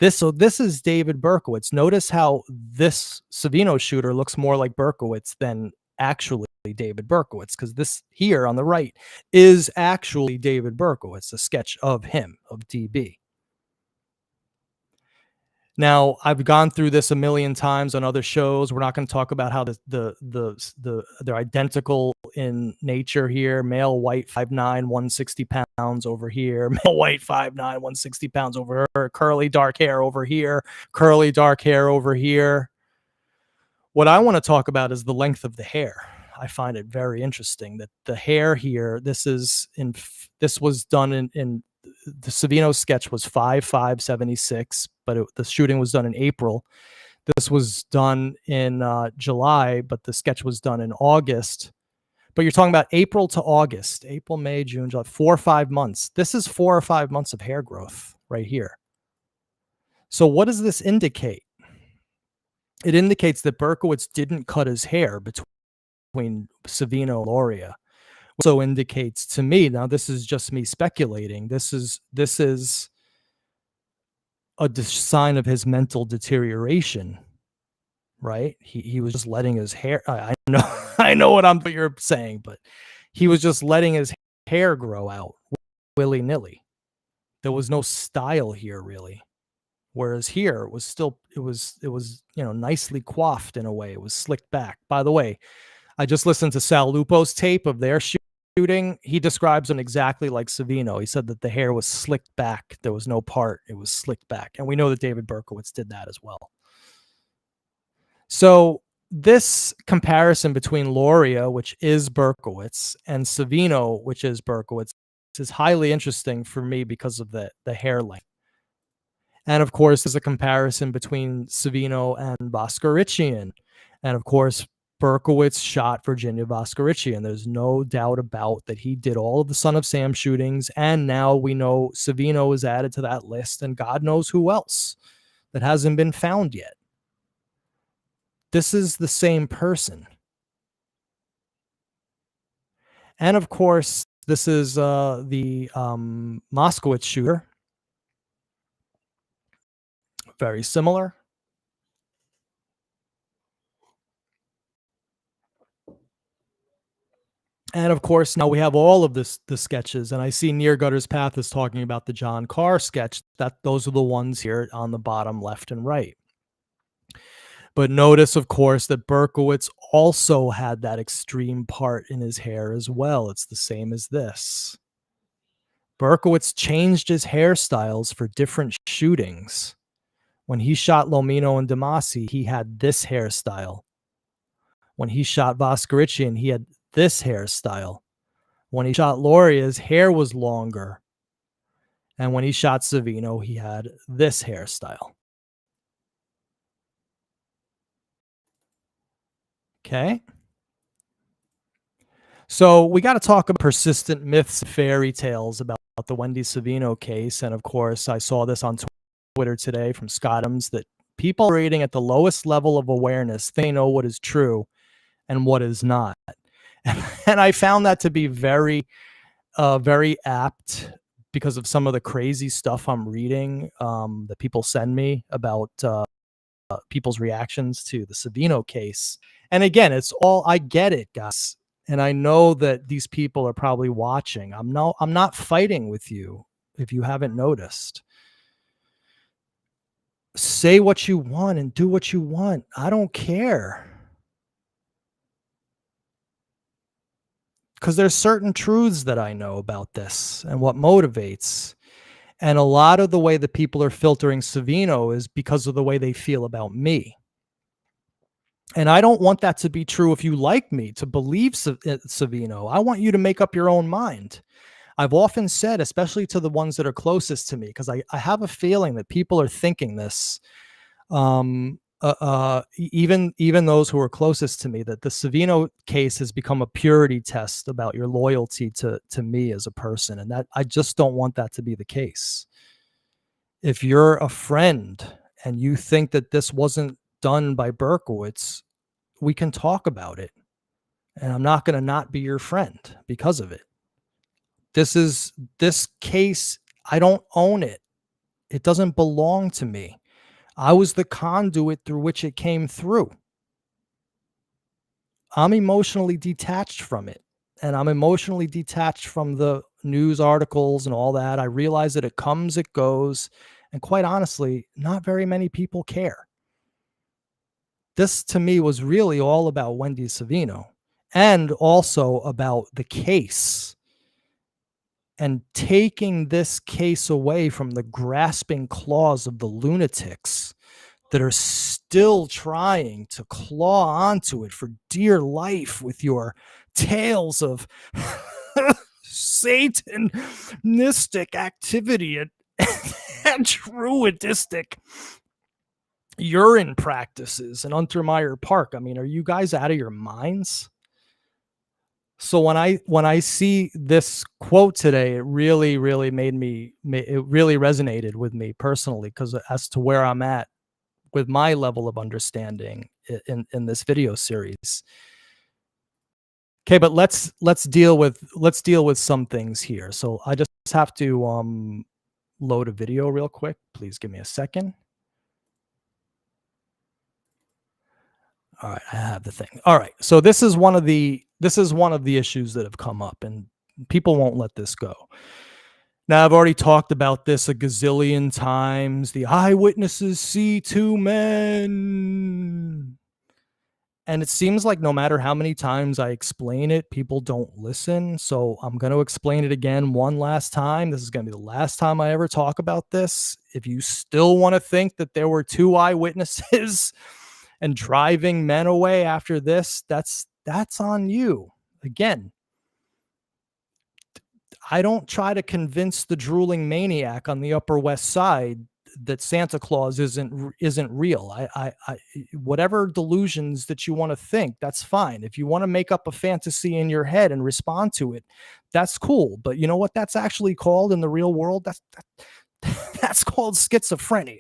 Speaker 1: So this is David Berkowitz. Notice how this Savino shooter looks more like Berkowitz than actually David Berkowitz, because this here on the right is actually David Berkowitz, a sketch of him, of DB. Now, I've gone through this a million times on other shows. We're not going to talk about how they're identical in nature here. Male, white, 5'9", 160 pounds over here. Male, white, 5'9", 160 pounds over here. Curly, dark hair over here. Curly, dark hair over here. What I want to talk about is the length of the hair. I find it very interesting that the hair here, this was done in the Savino sketch was 5/5/76, but the shooting was done in April. This was done in July, but the sketch was done in August. But you're talking about April to August, April, May, June, July, 4 or 5 months. This is 4 or 5 months of hair growth right here. So what does this indicate? It indicates that Berkowitz didn't cut his hair between Savino and Loria. Also indicates to me, now this is just me speculating, this is a sign of his mental deterioration, right? He was just letting his hair, I know I know what you're saying, but he was just letting his hair grow out willy-nilly. There was no style here really. Whereas here it was nicely coiffed in a way. It was slicked back. By the way, I just listened to Sal Lupo's tape of their shooting. He describes him exactly like Savino. He said that the hair was slicked back. There was no part. It was slicked back. And we know that David Berkowitz did that as well. So this comparison between Loria, which is Berkowitz, and Savino, which is Berkowitz, is highly interesting for me because of the hair length. And of course, there's a comparison between Savino and Voskerichian. And of course, Berkowitz shot Virginia Voskerichian. There's no doubt about that he did all of the Son of Sam shootings. And now we know Savino is added to that list, and God knows who else that hasn't been found yet. This is the same person. And of course, this is the Moskowitz shooter. Very similar. And of course, now we have all of the sketches, and I see Near Gutter's Path is talking about the John Carr sketch. Those are the ones here on the bottom left and right. But notice, of course, that Berkowitz also had that extreme part in his hair as well. It's the same as this. Berkowitz changed his hairstyles for different shootings. When he shot Lomino and Damasi, he had this hairstyle. When he shot Voskerichian, he had this hairstyle. When he shot Loria, his hair was longer. And when he shot Savino, he had this hairstyle. Okay. So we got to talk about persistent myths, fairy tales about the Wendy Savino case. And of course, I saw this on Twitter today from Scott Adams that people rating at the lowest level of awareness, they know what is true and what is not. And I found that to be very, very apt because of some of the crazy stuff I'm reading that people send me about people's reactions to the Savino case. And again, I get it, guys. And I know that these people are probably watching. I'm not fighting with you if you haven't noticed. Say what you want and do what you want. I don't care. Because there's certain truths that I know about this and what motivates. And a lot of the way that people are filtering Savino is because of the way they feel about me. And I don't want that to be true if you like me, to believe Savino. I want you to make up your own mind. I've often said, especially to the ones that are closest to me, because I have a feeling that people are thinking this. even those who are closest to me, that the Savino case has become a purity test about your loyalty to me as a person, and that I just don't want that to be the case. If you're a friend and you think that this wasn't done by Berkowitz, we can talk about it, and I'm not going to not be your friend because of it. This case, I don't own it. It doesn't belong to me. I was the conduit through which it came through. I'm emotionally detached from it, and I'm emotionally detached from the news articles and all that. I realize that it comes, it goes, and quite honestly, not very many people care. This to me was really all about Wendy Savino, and also about the case, and taking this case away from the grasping claws of the lunatics that are still trying to claw onto it for dear life with your tales of Satanistic activity and druidistic urine practices in Untermeyer Park. I mean, are you guys out of your minds? So when I see this quote today, it really it really resonated with me personally, because as to where I'm at with my level of understanding in this video series. Okay, but let's deal with some things here. So I just have to load a video real quick. Please give me a second. All right, I have the thing. All right, so this is one of the issues that have come up, and people won't let this go. Now, I've already talked about this a gazillion times. The eyewitnesses see two men. And it seems like no matter how many times I explain it, people don't listen. So I'm going to explain it again one last time. This is going to be the last time I ever talk about this. If you still want to think that there were two eyewitnesses and driving men away after this, that's on you. Again, I don't try to convince the drooling maniac on the Upper West Side that Santa Claus isn't real. I whatever delusions that you want to think, that's fine. If you want to make up a fantasy in your head and respond to it, that's cool. But you know what that's actually called in the real world? That's called schizophrenia.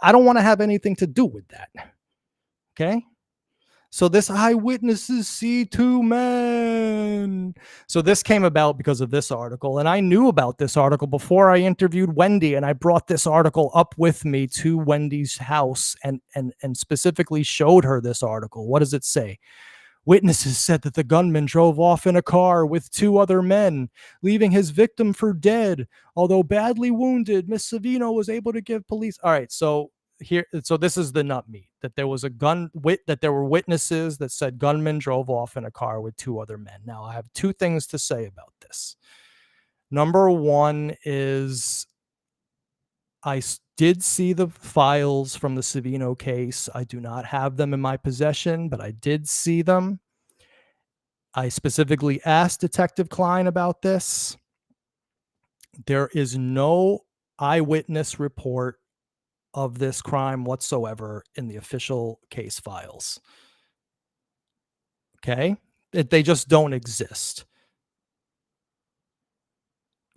Speaker 1: I don't want to have anything to do with that. Okay? So this eyewitnesses see two men. So this came about because of this article. And I knew about this article before I interviewed Wendy. And I brought this article up with me to Wendy's house and specifically showed her this article. What does it say? Witnesses said that the gunman drove off in a car with two other men, leaving his victim for dead. Although badly wounded, Miss Savino was able to give police. All right, so this is the nut meat, that there was that there were witnesses that said gunman drove off in a car with two other men. Now, I have two things to say about this. Number one is I did see the files from the Savino case. I do not have them in my possession, but I did see them. I specifically asked Detective Klein about this. There is no eyewitness report of this crime whatsoever in the official case files. Okay? They just don't exist.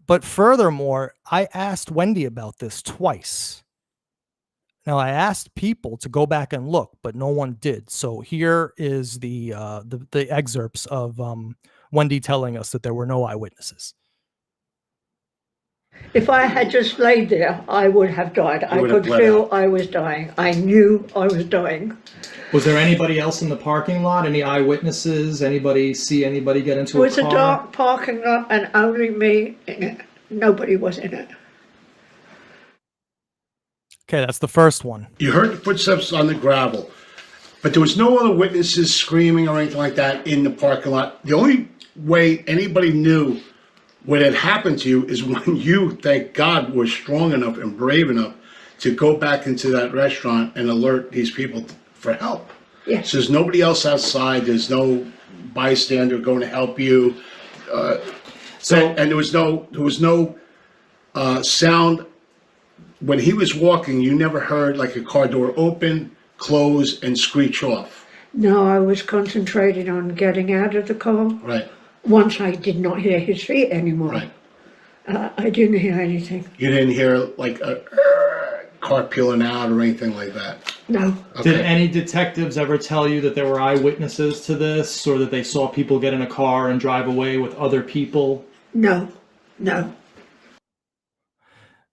Speaker 1: But furthermore, I asked Wendy about this twice. Now, I asked people to go back and look, but no one did. So here is the excerpts of Wendy telling us that there were no eyewitnesses.
Speaker 4: If I had just laid there, I would have died. I could feel I was dying. I knew I was dying.
Speaker 1: Was there anybody else in the parking lot? Any eyewitnesses? Anybody see anybody get into a car?
Speaker 4: It was a dark parking lot and only me in it. Nobody was in it.
Speaker 1: Okay, that's the first one.
Speaker 2: You heard the footsteps on the gravel, but there was no other witnesses screaming or anything like that in the parking lot. The only way anybody knew what had happened to you is when you, thank God, were strong enough and brave enough to go back into that restaurant and alert these people for help.
Speaker 4: Yes.
Speaker 2: So there's nobody else outside. There's no bystander going to help you. And there was no sound. When he was walking, you never heard like a car door open close and screech off?
Speaker 4: No, I was concentrating on getting out of the car.
Speaker 2: Right,
Speaker 4: Once I did not hear his feet anymore.
Speaker 2: right.
Speaker 4: I didn't hear anything.
Speaker 2: You didn't hear like a car peeling out or anything like that?
Speaker 4: No.
Speaker 2: Okay.
Speaker 1: Did any detectives ever tell you that there were eyewitnesses to this, or that they saw people get in a car and drive away with other people?
Speaker 4: No. No.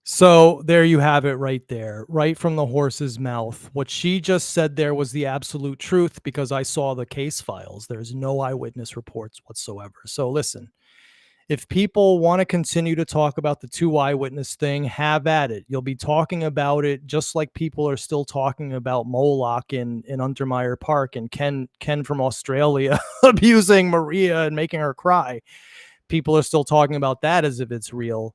Speaker 1: So there you have it right there, right from the horse's mouth. What she just said there was the absolute truth, because I saw the case files. There's no eyewitness reports whatsoever. So listen, if people want to continue to talk about the 2 eyewitness thing, have at it. You'll be talking about it just like people are still talking about Moloch in Untermeyer Park, and Ken from Australia abusing Maria and making her cry. People are still talking about that as if it's real.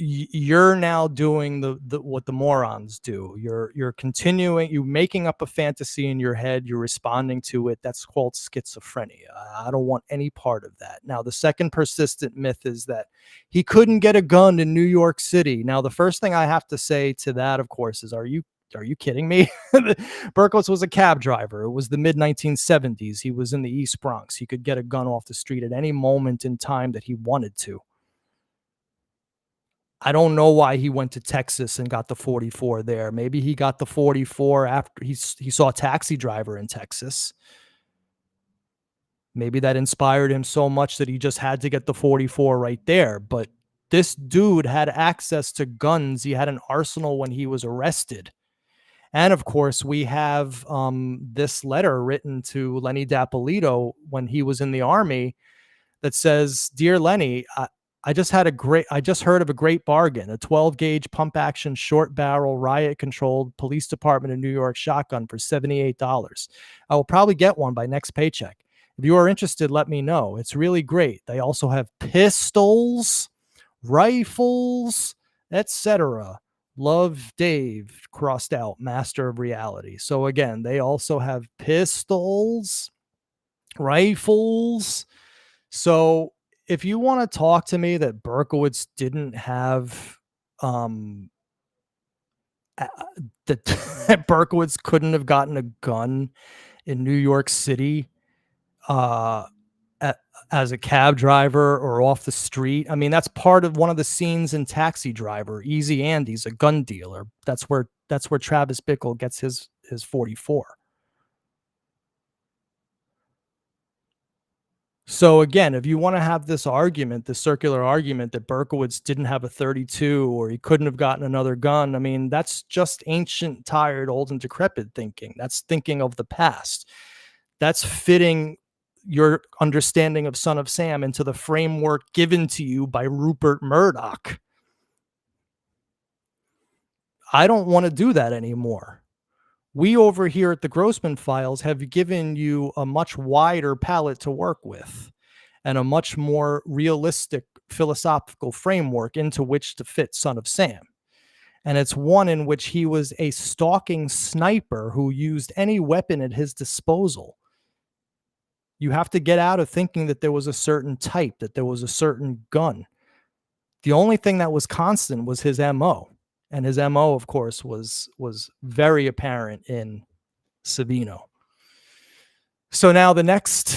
Speaker 1: You're now doing the what the morons do. You're continuing, you making up a fantasy in your head, you're responding to it. That's called schizophrenia. I don't want any part of that. Now, the second persistent myth is that he couldn't get a gun in New York City. Now, the first thing I have to say to that, of course, is are you kidding me? Berkowitz was a cab driver. It was the mid 1970s. He was in the East Bronx. He could get a gun off the street at any moment in time that he wanted to. I don't know why he went to Texas and got the 44 there. Maybe he got the 44 after he saw a taxi driver in Texas. Maybe that inspired him so much that he just had to get the 44 right there. But this dude had access to guns. He had an arsenal when he was arrested. And of course, we have this letter written to Lenny D'Appolito when he was in the Army that says, "Dear Lenny, I just heard of a great bargain, a 12 gauge pump action short barrel riot controlled police department in New York shotgun for $78. I will probably get one by next paycheck. If you are interested, let me know. It's really great. They also have pistols, rifles, etc. Love, Dave," crossed out, Master of Reality. So again, they also have pistols, rifles. So if you want to talk to me that Berkowitz didn't have, that Berkowitz couldn't have gotten a gun in New York City as a cab driver or off the street. I mean, that's part of one of the scenes in Taxi Driver. Easy Andy's a gun dealer. That's where Travis Bickle gets his 44. So again, if you want to have this argument, this circular argument that Berkowitz didn't have a 32 or he couldn't have gotten another gun, I mean, that's just ancient, tired, old, and decrepit thinking. That's thinking of the past. That's fitting your understanding of Son of Sam into the framework given to you by Rupert Murdoch. I don't want to do that anymore. We over here at the Grossman Files have given you a much wider palette to work with and a much more realistic philosophical framework into which to fit Son of Sam. And it's one in which he was a stalking sniper who used any weapon at his disposal. You have to get out of thinking that there was a certain type, that there was a certain gun. The only thing that was constant was his MO. And his MO, of course, was very apparent in Savino. So now the next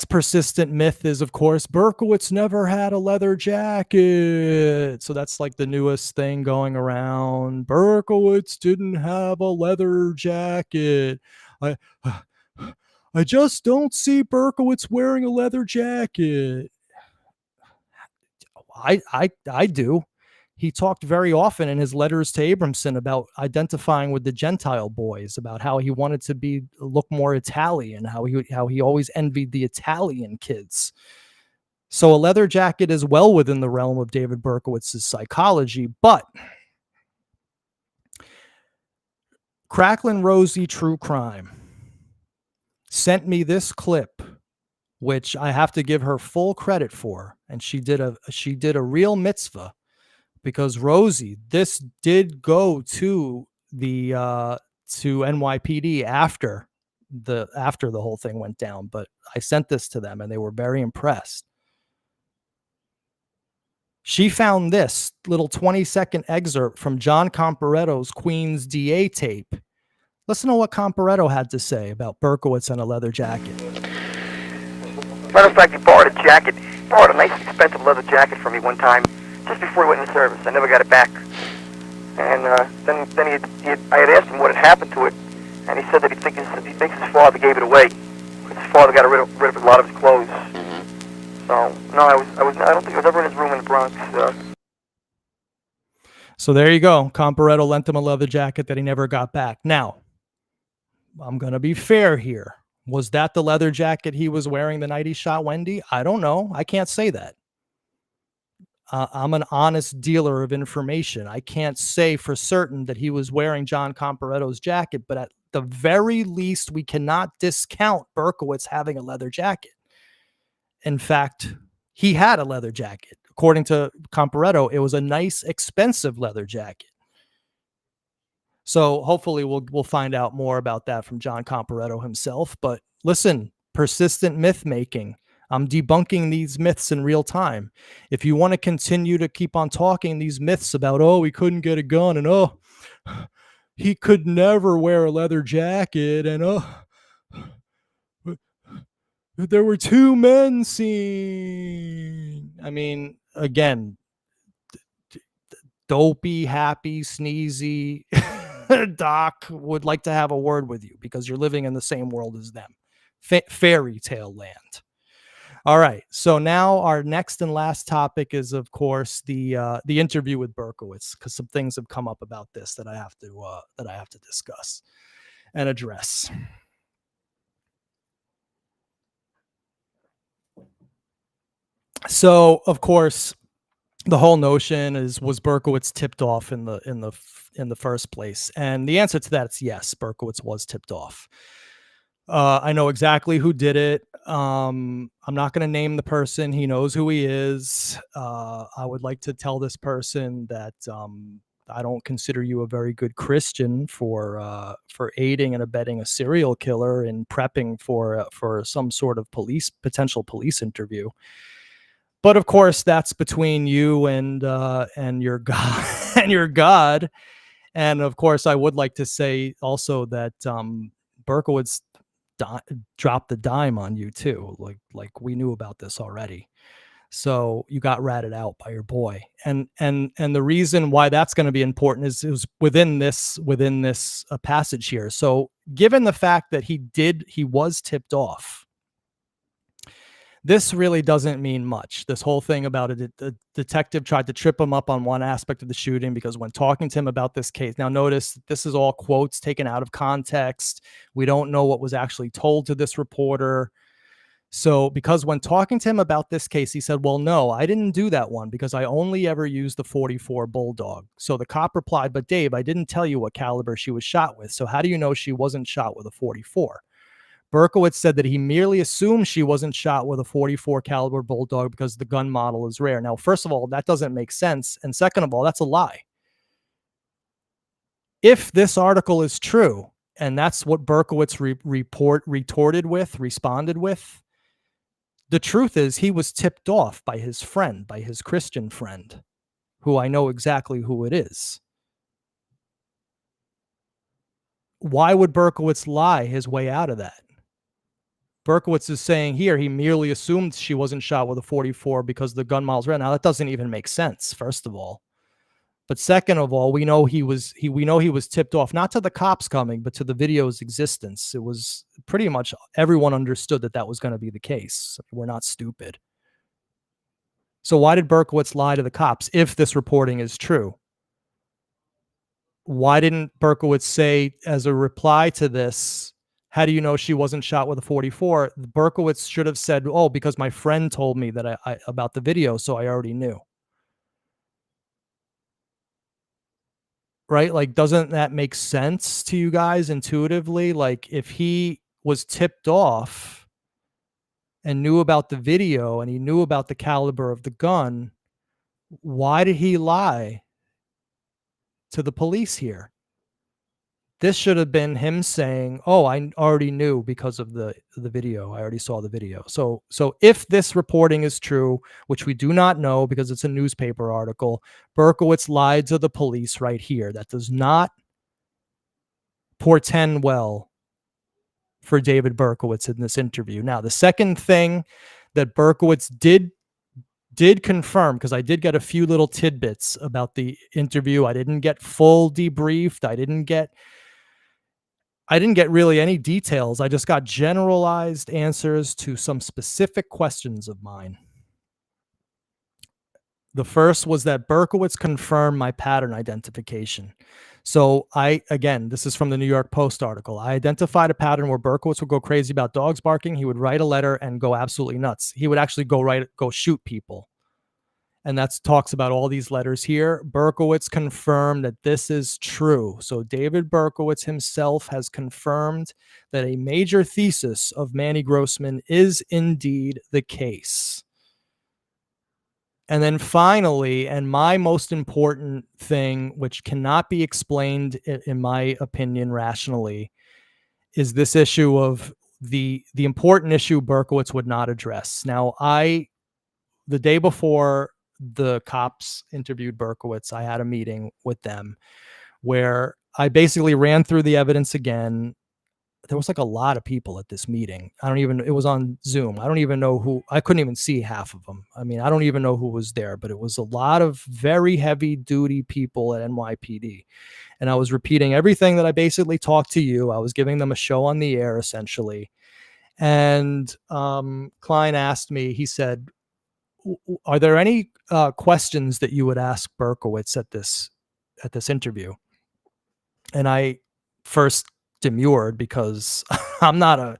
Speaker 1: persistent myth is, of course, Berkowitz never had a leather jacket. So that's like the newest thing going around. Berkowitz didn't have a leather jacket. I just don't see Berkowitz wearing a leather jacket. I do. He talked very often in his letters to Abramson about identifying with the Gentile boys, about how he wanted to look more Italian, how he always envied the Italian kids. So a leather jacket is well within the realm of David Berkowitz's psychology, but Cracklin' Rosie True Crime sent me this clip, which I have to give her full credit for, and she did a real mitzvah. Because Rosie, this did go to the to NYPD after the whole thing went down, but I sent this to them and they were very impressed. She found this little 20-second excerpt from John Comparetto's Queen's DA tape Listen to what Comparetto had to say about Berkowitz and a leather jacket.
Speaker 5: Matter of fact, he borrowed a jacket. He borrowed a nice, expensive leather jacket from me one time, just before he went into service. I never got it back. And then I had asked him what had happened to it, and he said that he thinks his father gave it away. His father got rid of a lot of his clothes. So no, I don't think I was ever in his room in the Bronx.
Speaker 1: So there you go. Comparetto lent him a leather jacket that he never got back. Now, I'm going to be fair here. Was that the leather jacket he was wearing the night he shot Wendy? I don't know. I can't say that. I'm an honest dealer of information. I can't say for certain that he was wearing John Comparetto's jacket, but at the very least, we cannot discount Berkowitz having a leather jacket. In fact, he had a leather jacket. According to Comparetto, it was a nice, expensive leather jacket. So hopefully we'll find out more about that from John Comparetto himself. But listen, persistent myth making. I'm debunking these myths in real time. If you want to continue to keep on talking these myths about, oh, he couldn't get a gun, and oh, he could never wear a leather jacket, and oh, there were two men seen. I mean, again, dopey, happy, sneezy Doc would like to have a word with you because you're living in the same world as them. Fairy tale land. All right. So now our next and last topic is, of course, the interview with Berkowitz, because some things have come up about this that I have to discuss and address. So, of course, the whole notion was Berkowitz tipped off in the first place, and the answer to that is yes. Berkowitz was tipped off. I know exactly who did it. I'm not going to name the person. He knows who he is. I would like to tell this person that I don't consider you a very good Christian for aiding and abetting a serial killer and prepping for some sort of potential police interview. But of course, that's between you and your God and your God. And of course, I would like to say also that Berkowitz dropped the dime on you too. Like we knew about this already. So you got ratted out by your boy. And the reason why that's going to be important is it was within this passage here. So given the fact that he was tipped off, this really doesn't mean much. This whole thing about it, the detective tried to trip him up on one aspect of the shooting because when talking to him about this case, now notice this is all quotes taken out of context. We don't know what was actually told to this reporter. So because when talking to him about this case, he said, well, no, I didn't do that one because I only ever used the .44 Bulldog. So the cop replied, but Dave, I didn't tell you what caliber she was shot with. So how do you know she wasn't shot with a .44? Berkowitz said that he merely assumed she wasn't shot with a .44 caliber Bulldog because the gun model is rare. Now, first of all, that doesn't make sense. And second of all, that's a lie. If this article is true, and that's what Berkowitz responded with, the truth is he was tipped off by his friend, by his Christian friend, who I know exactly who it is. Why would Berkowitz lie his way out of that? Berkowitz is saying here he merely assumed she wasn't shot with a .44 because the gun model's rare. Now that doesn't even make sense, first of all. But second of all, we know he was tipped off, not to the cops coming, but to the video's existence. It was pretty much everyone understood that was going to be the case. We're not stupid. So why did Berkowitz lie to the cops if this reporting is true? Why didn't Berkowitz say as a reply to this, how do you know she wasn't shot with a .44? Berkowitz should have said, oh, because my friend told me that I about the video, so I already knew. Right? Like, doesn't that make sense to you guys intuitively? Like, if he was tipped off and knew about the video and he knew about the caliber of the gun, why did he lie to the police here? This should have been him saying, oh, I already knew because of the video. I already saw the video. So if this reporting is true, which we do not know because it's a newspaper article, Berkowitz lied to the police right here. That does not portend well for David Berkowitz in this interview. Now, the second thing that Berkowitz did confirm, because I did get a few little tidbits about the interview. I didn't get full debriefed. I didn't get really any details. I just got generalized answers to some specific questions of mine. The first was that Berkowitz confirmed my pattern identification. So again, this is from the New York Post article. I identified a pattern where Berkowitz would go crazy about dogs barking. He would write a letter and go absolutely nuts. He would actually go shoot people. And that talks about all these letters here. Berkowitz confirmed that this is true. So David Berkowitz himself has confirmed that a major thesis of Manny Grossman is indeed the case. And then finally, and my most important thing, which cannot be explained, in my opinion, rationally, is this issue of the important issue Berkowitz would not address. Now, the day before the cops interviewed Berkowitz, I had a meeting with them where I basically ran through the evidence again. There was like a lot of people at this meeting. It was on Zoom. I don't even know who, I couldn't even see half of them. I mean, I don't even know who was there, but it was a lot of very heavy duty people at NYPD. And I was repeating everything that I basically talked to you. I was giving them a show on the air, essentially. And Klein asked me, he said, are there any questions that you would ask Berkowitz at this interview? And I first demurred because I'm not a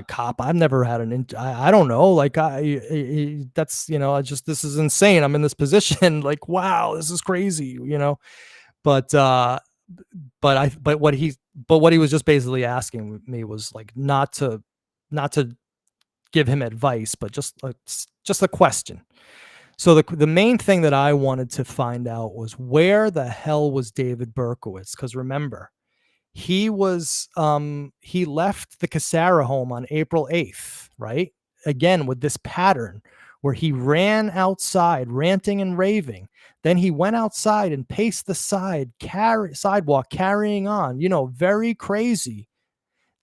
Speaker 1: cop. I've never had I don't know. Like that's, this is insane. I'm in this position. Like, wow, this is crazy, but what he was just basically asking me was like, not to give him advice, but just a question. So the main thing that I wanted to find out was, where the hell was David Berkowitz? Because remember, he left the Cassara home on April 8th, right? Again, with this pattern where he ran outside ranting and raving. Then he went outside and paced the sidewalk carrying on, very crazy.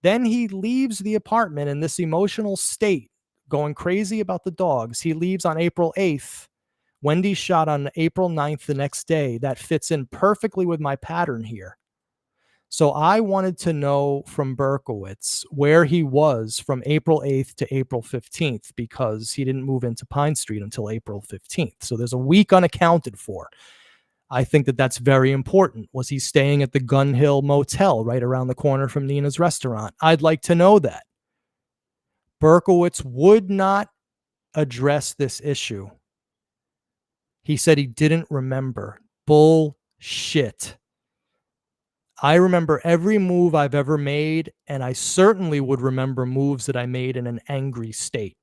Speaker 1: Then he leaves the apartment in this emotional state, going crazy about the dogs. He leaves on April 8th. Wendy shot on April 9th the next day. That fits in perfectly with my pattern here. So I wanted to know from Berkowitz where he was from April 8th to April 15th, because he didn't move into Pine Street until April 15th. So there's a week unaccounted for. I think that that's very important. Was he staying at the Gun Hill Motel right around the corner from Nina's restaurant? I'd like to know that. Berkowitz would not address this issue. He said he didn't remember. Bullshit. I remember every move I've ever made, and I certainly would remember moves that I made in an angry state.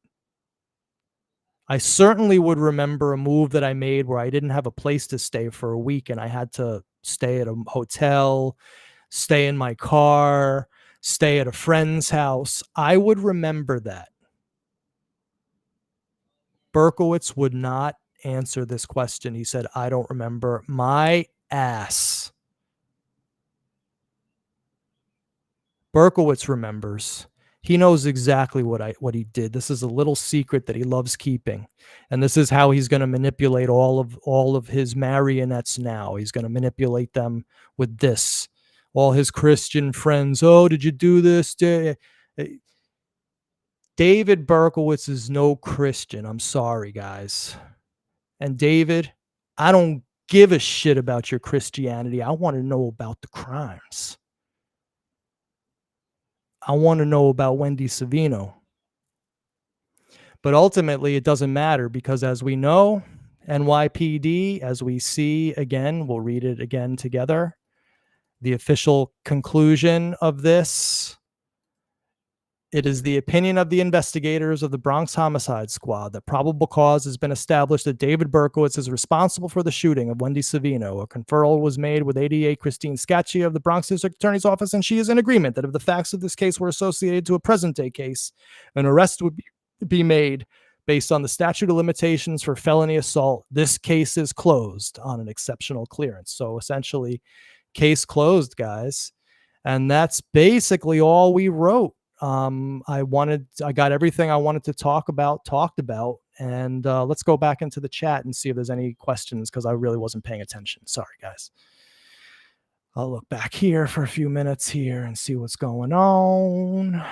Speaker 1: I certainly would remember a move that I made where I didn't have a place to stay for a week and I had to stay at a hotel, stay in my car, stay at a friend's house. I would remember that. Berkowitz would not answer this question. He said, I don't remember. My ass. Berkowitz remembers. He knows exactly what he did. This is a little secret that he loves keeping. And this is how he's going to manipulate all of his marionettes now. He's going to manipulate them with this. All his Christian friends, oh, did you do this? David Berkowitz is no Christian. I'm sorry, guys. And David, I don't give a shit about your Christianity. I want to know about the crimes. I want to know about Wendy Savino. But ultimately, it doesn't matter, because as we know, NYPD, as we see again, we'll read it again together. The official conclusion of this: it is the opinion of the investigators of the Bronx Homicide Squad that probable cause has been established that David Berkowitz is responsible for the shooting of Wendy Savino. A conferral was made with ADA Christine Scacchi of the Bronx District Attorney's Office, and she is in agreement that if the facts of this case were associated to a present-day case, an arrest would be made based on the statute of limitations for felony assault. This case is closed on an exceptional clearance. So essentially, case closed, guys. And that's basically all we wrote. I got everything I wanted to talked about. And let's go back into the chat and see if there's any questions, because I really wasn't paying attention. Sorry, guys. I'll look back here for a few minutes here and see what's going on.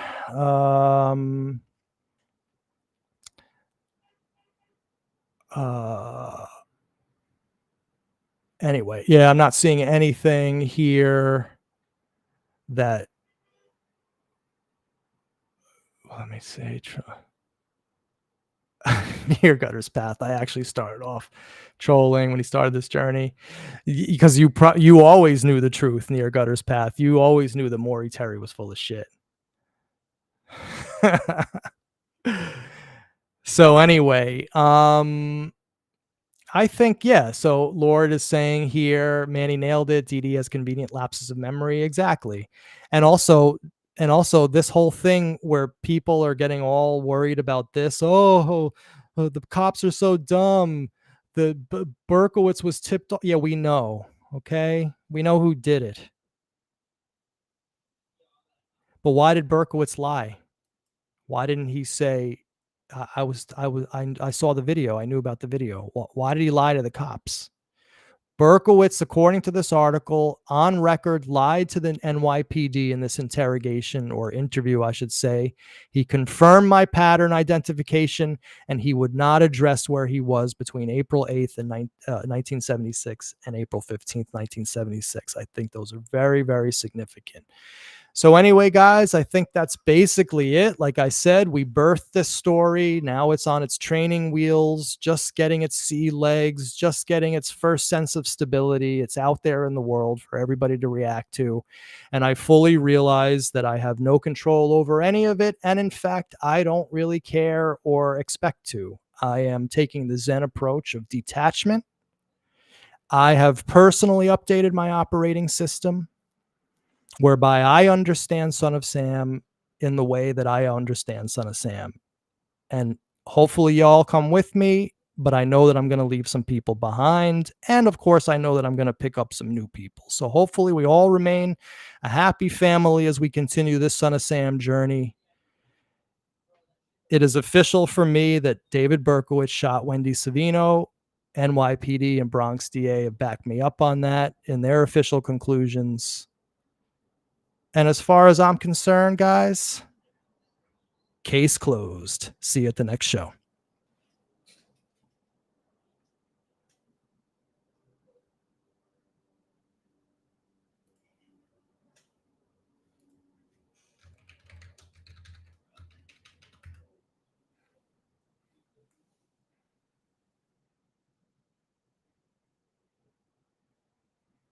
Speaker 1: Anyway, yeah, I'm not seeing anything here that, let me see. Near Gutter's Path. I actually started off trolling when he started this journey, because you always knew the truth. Near Gutter's Path, you always knew that Maury Terry was full of shit. So anyway, I think, yeah. So Lord is saying here, Manny nailed it. DD has convenient lapses of memory. Exactly. And also this whole thing where people are getting all worried about this. Oh, the cops are so dumb. The Berkowitz was tipped off. Yeah, we know. Okay. We know who did it. But why did Berkowitz lie? Why didn't he say, I saw the video. I knew about the video. Why did he lie to the cops? Berkowitz, according to this article, on record, lied to the NYPD in this interrogation, or interview, I should say. He confirmed my pattern identification, and he would not address where he was between April 8th and 1976 and April 15th, 1976. I think those are very, very significant. So anyway, guys, I think that's basically it. Like I said, we birthed this story. Now it's on its training wheels, just getting its sea legs, just getting its first sense of stability. It's out there in the world for everybody to react to. And I fully realize that I have no control over any of it. And in fact, I don't really care or expect to. I am taking the Zen approach of detachment. I have personally updated my operating system, whereby I understand Son of Sam in the way that I understand Son of Sam. And hopefully y'all come with me, but I know that I'm going to leave some people behind. And of course, I know that I'm going to pick up some new people. So hopefully we all remain a happy family as we continue this Son of Sam journey. It is official for me that David Berkowitz shot Wendy Savino. NYPD and Bronx DA have backed me up on that in their official conclusions. And as far as I'm concerned, guys, case closed. See you at the next show.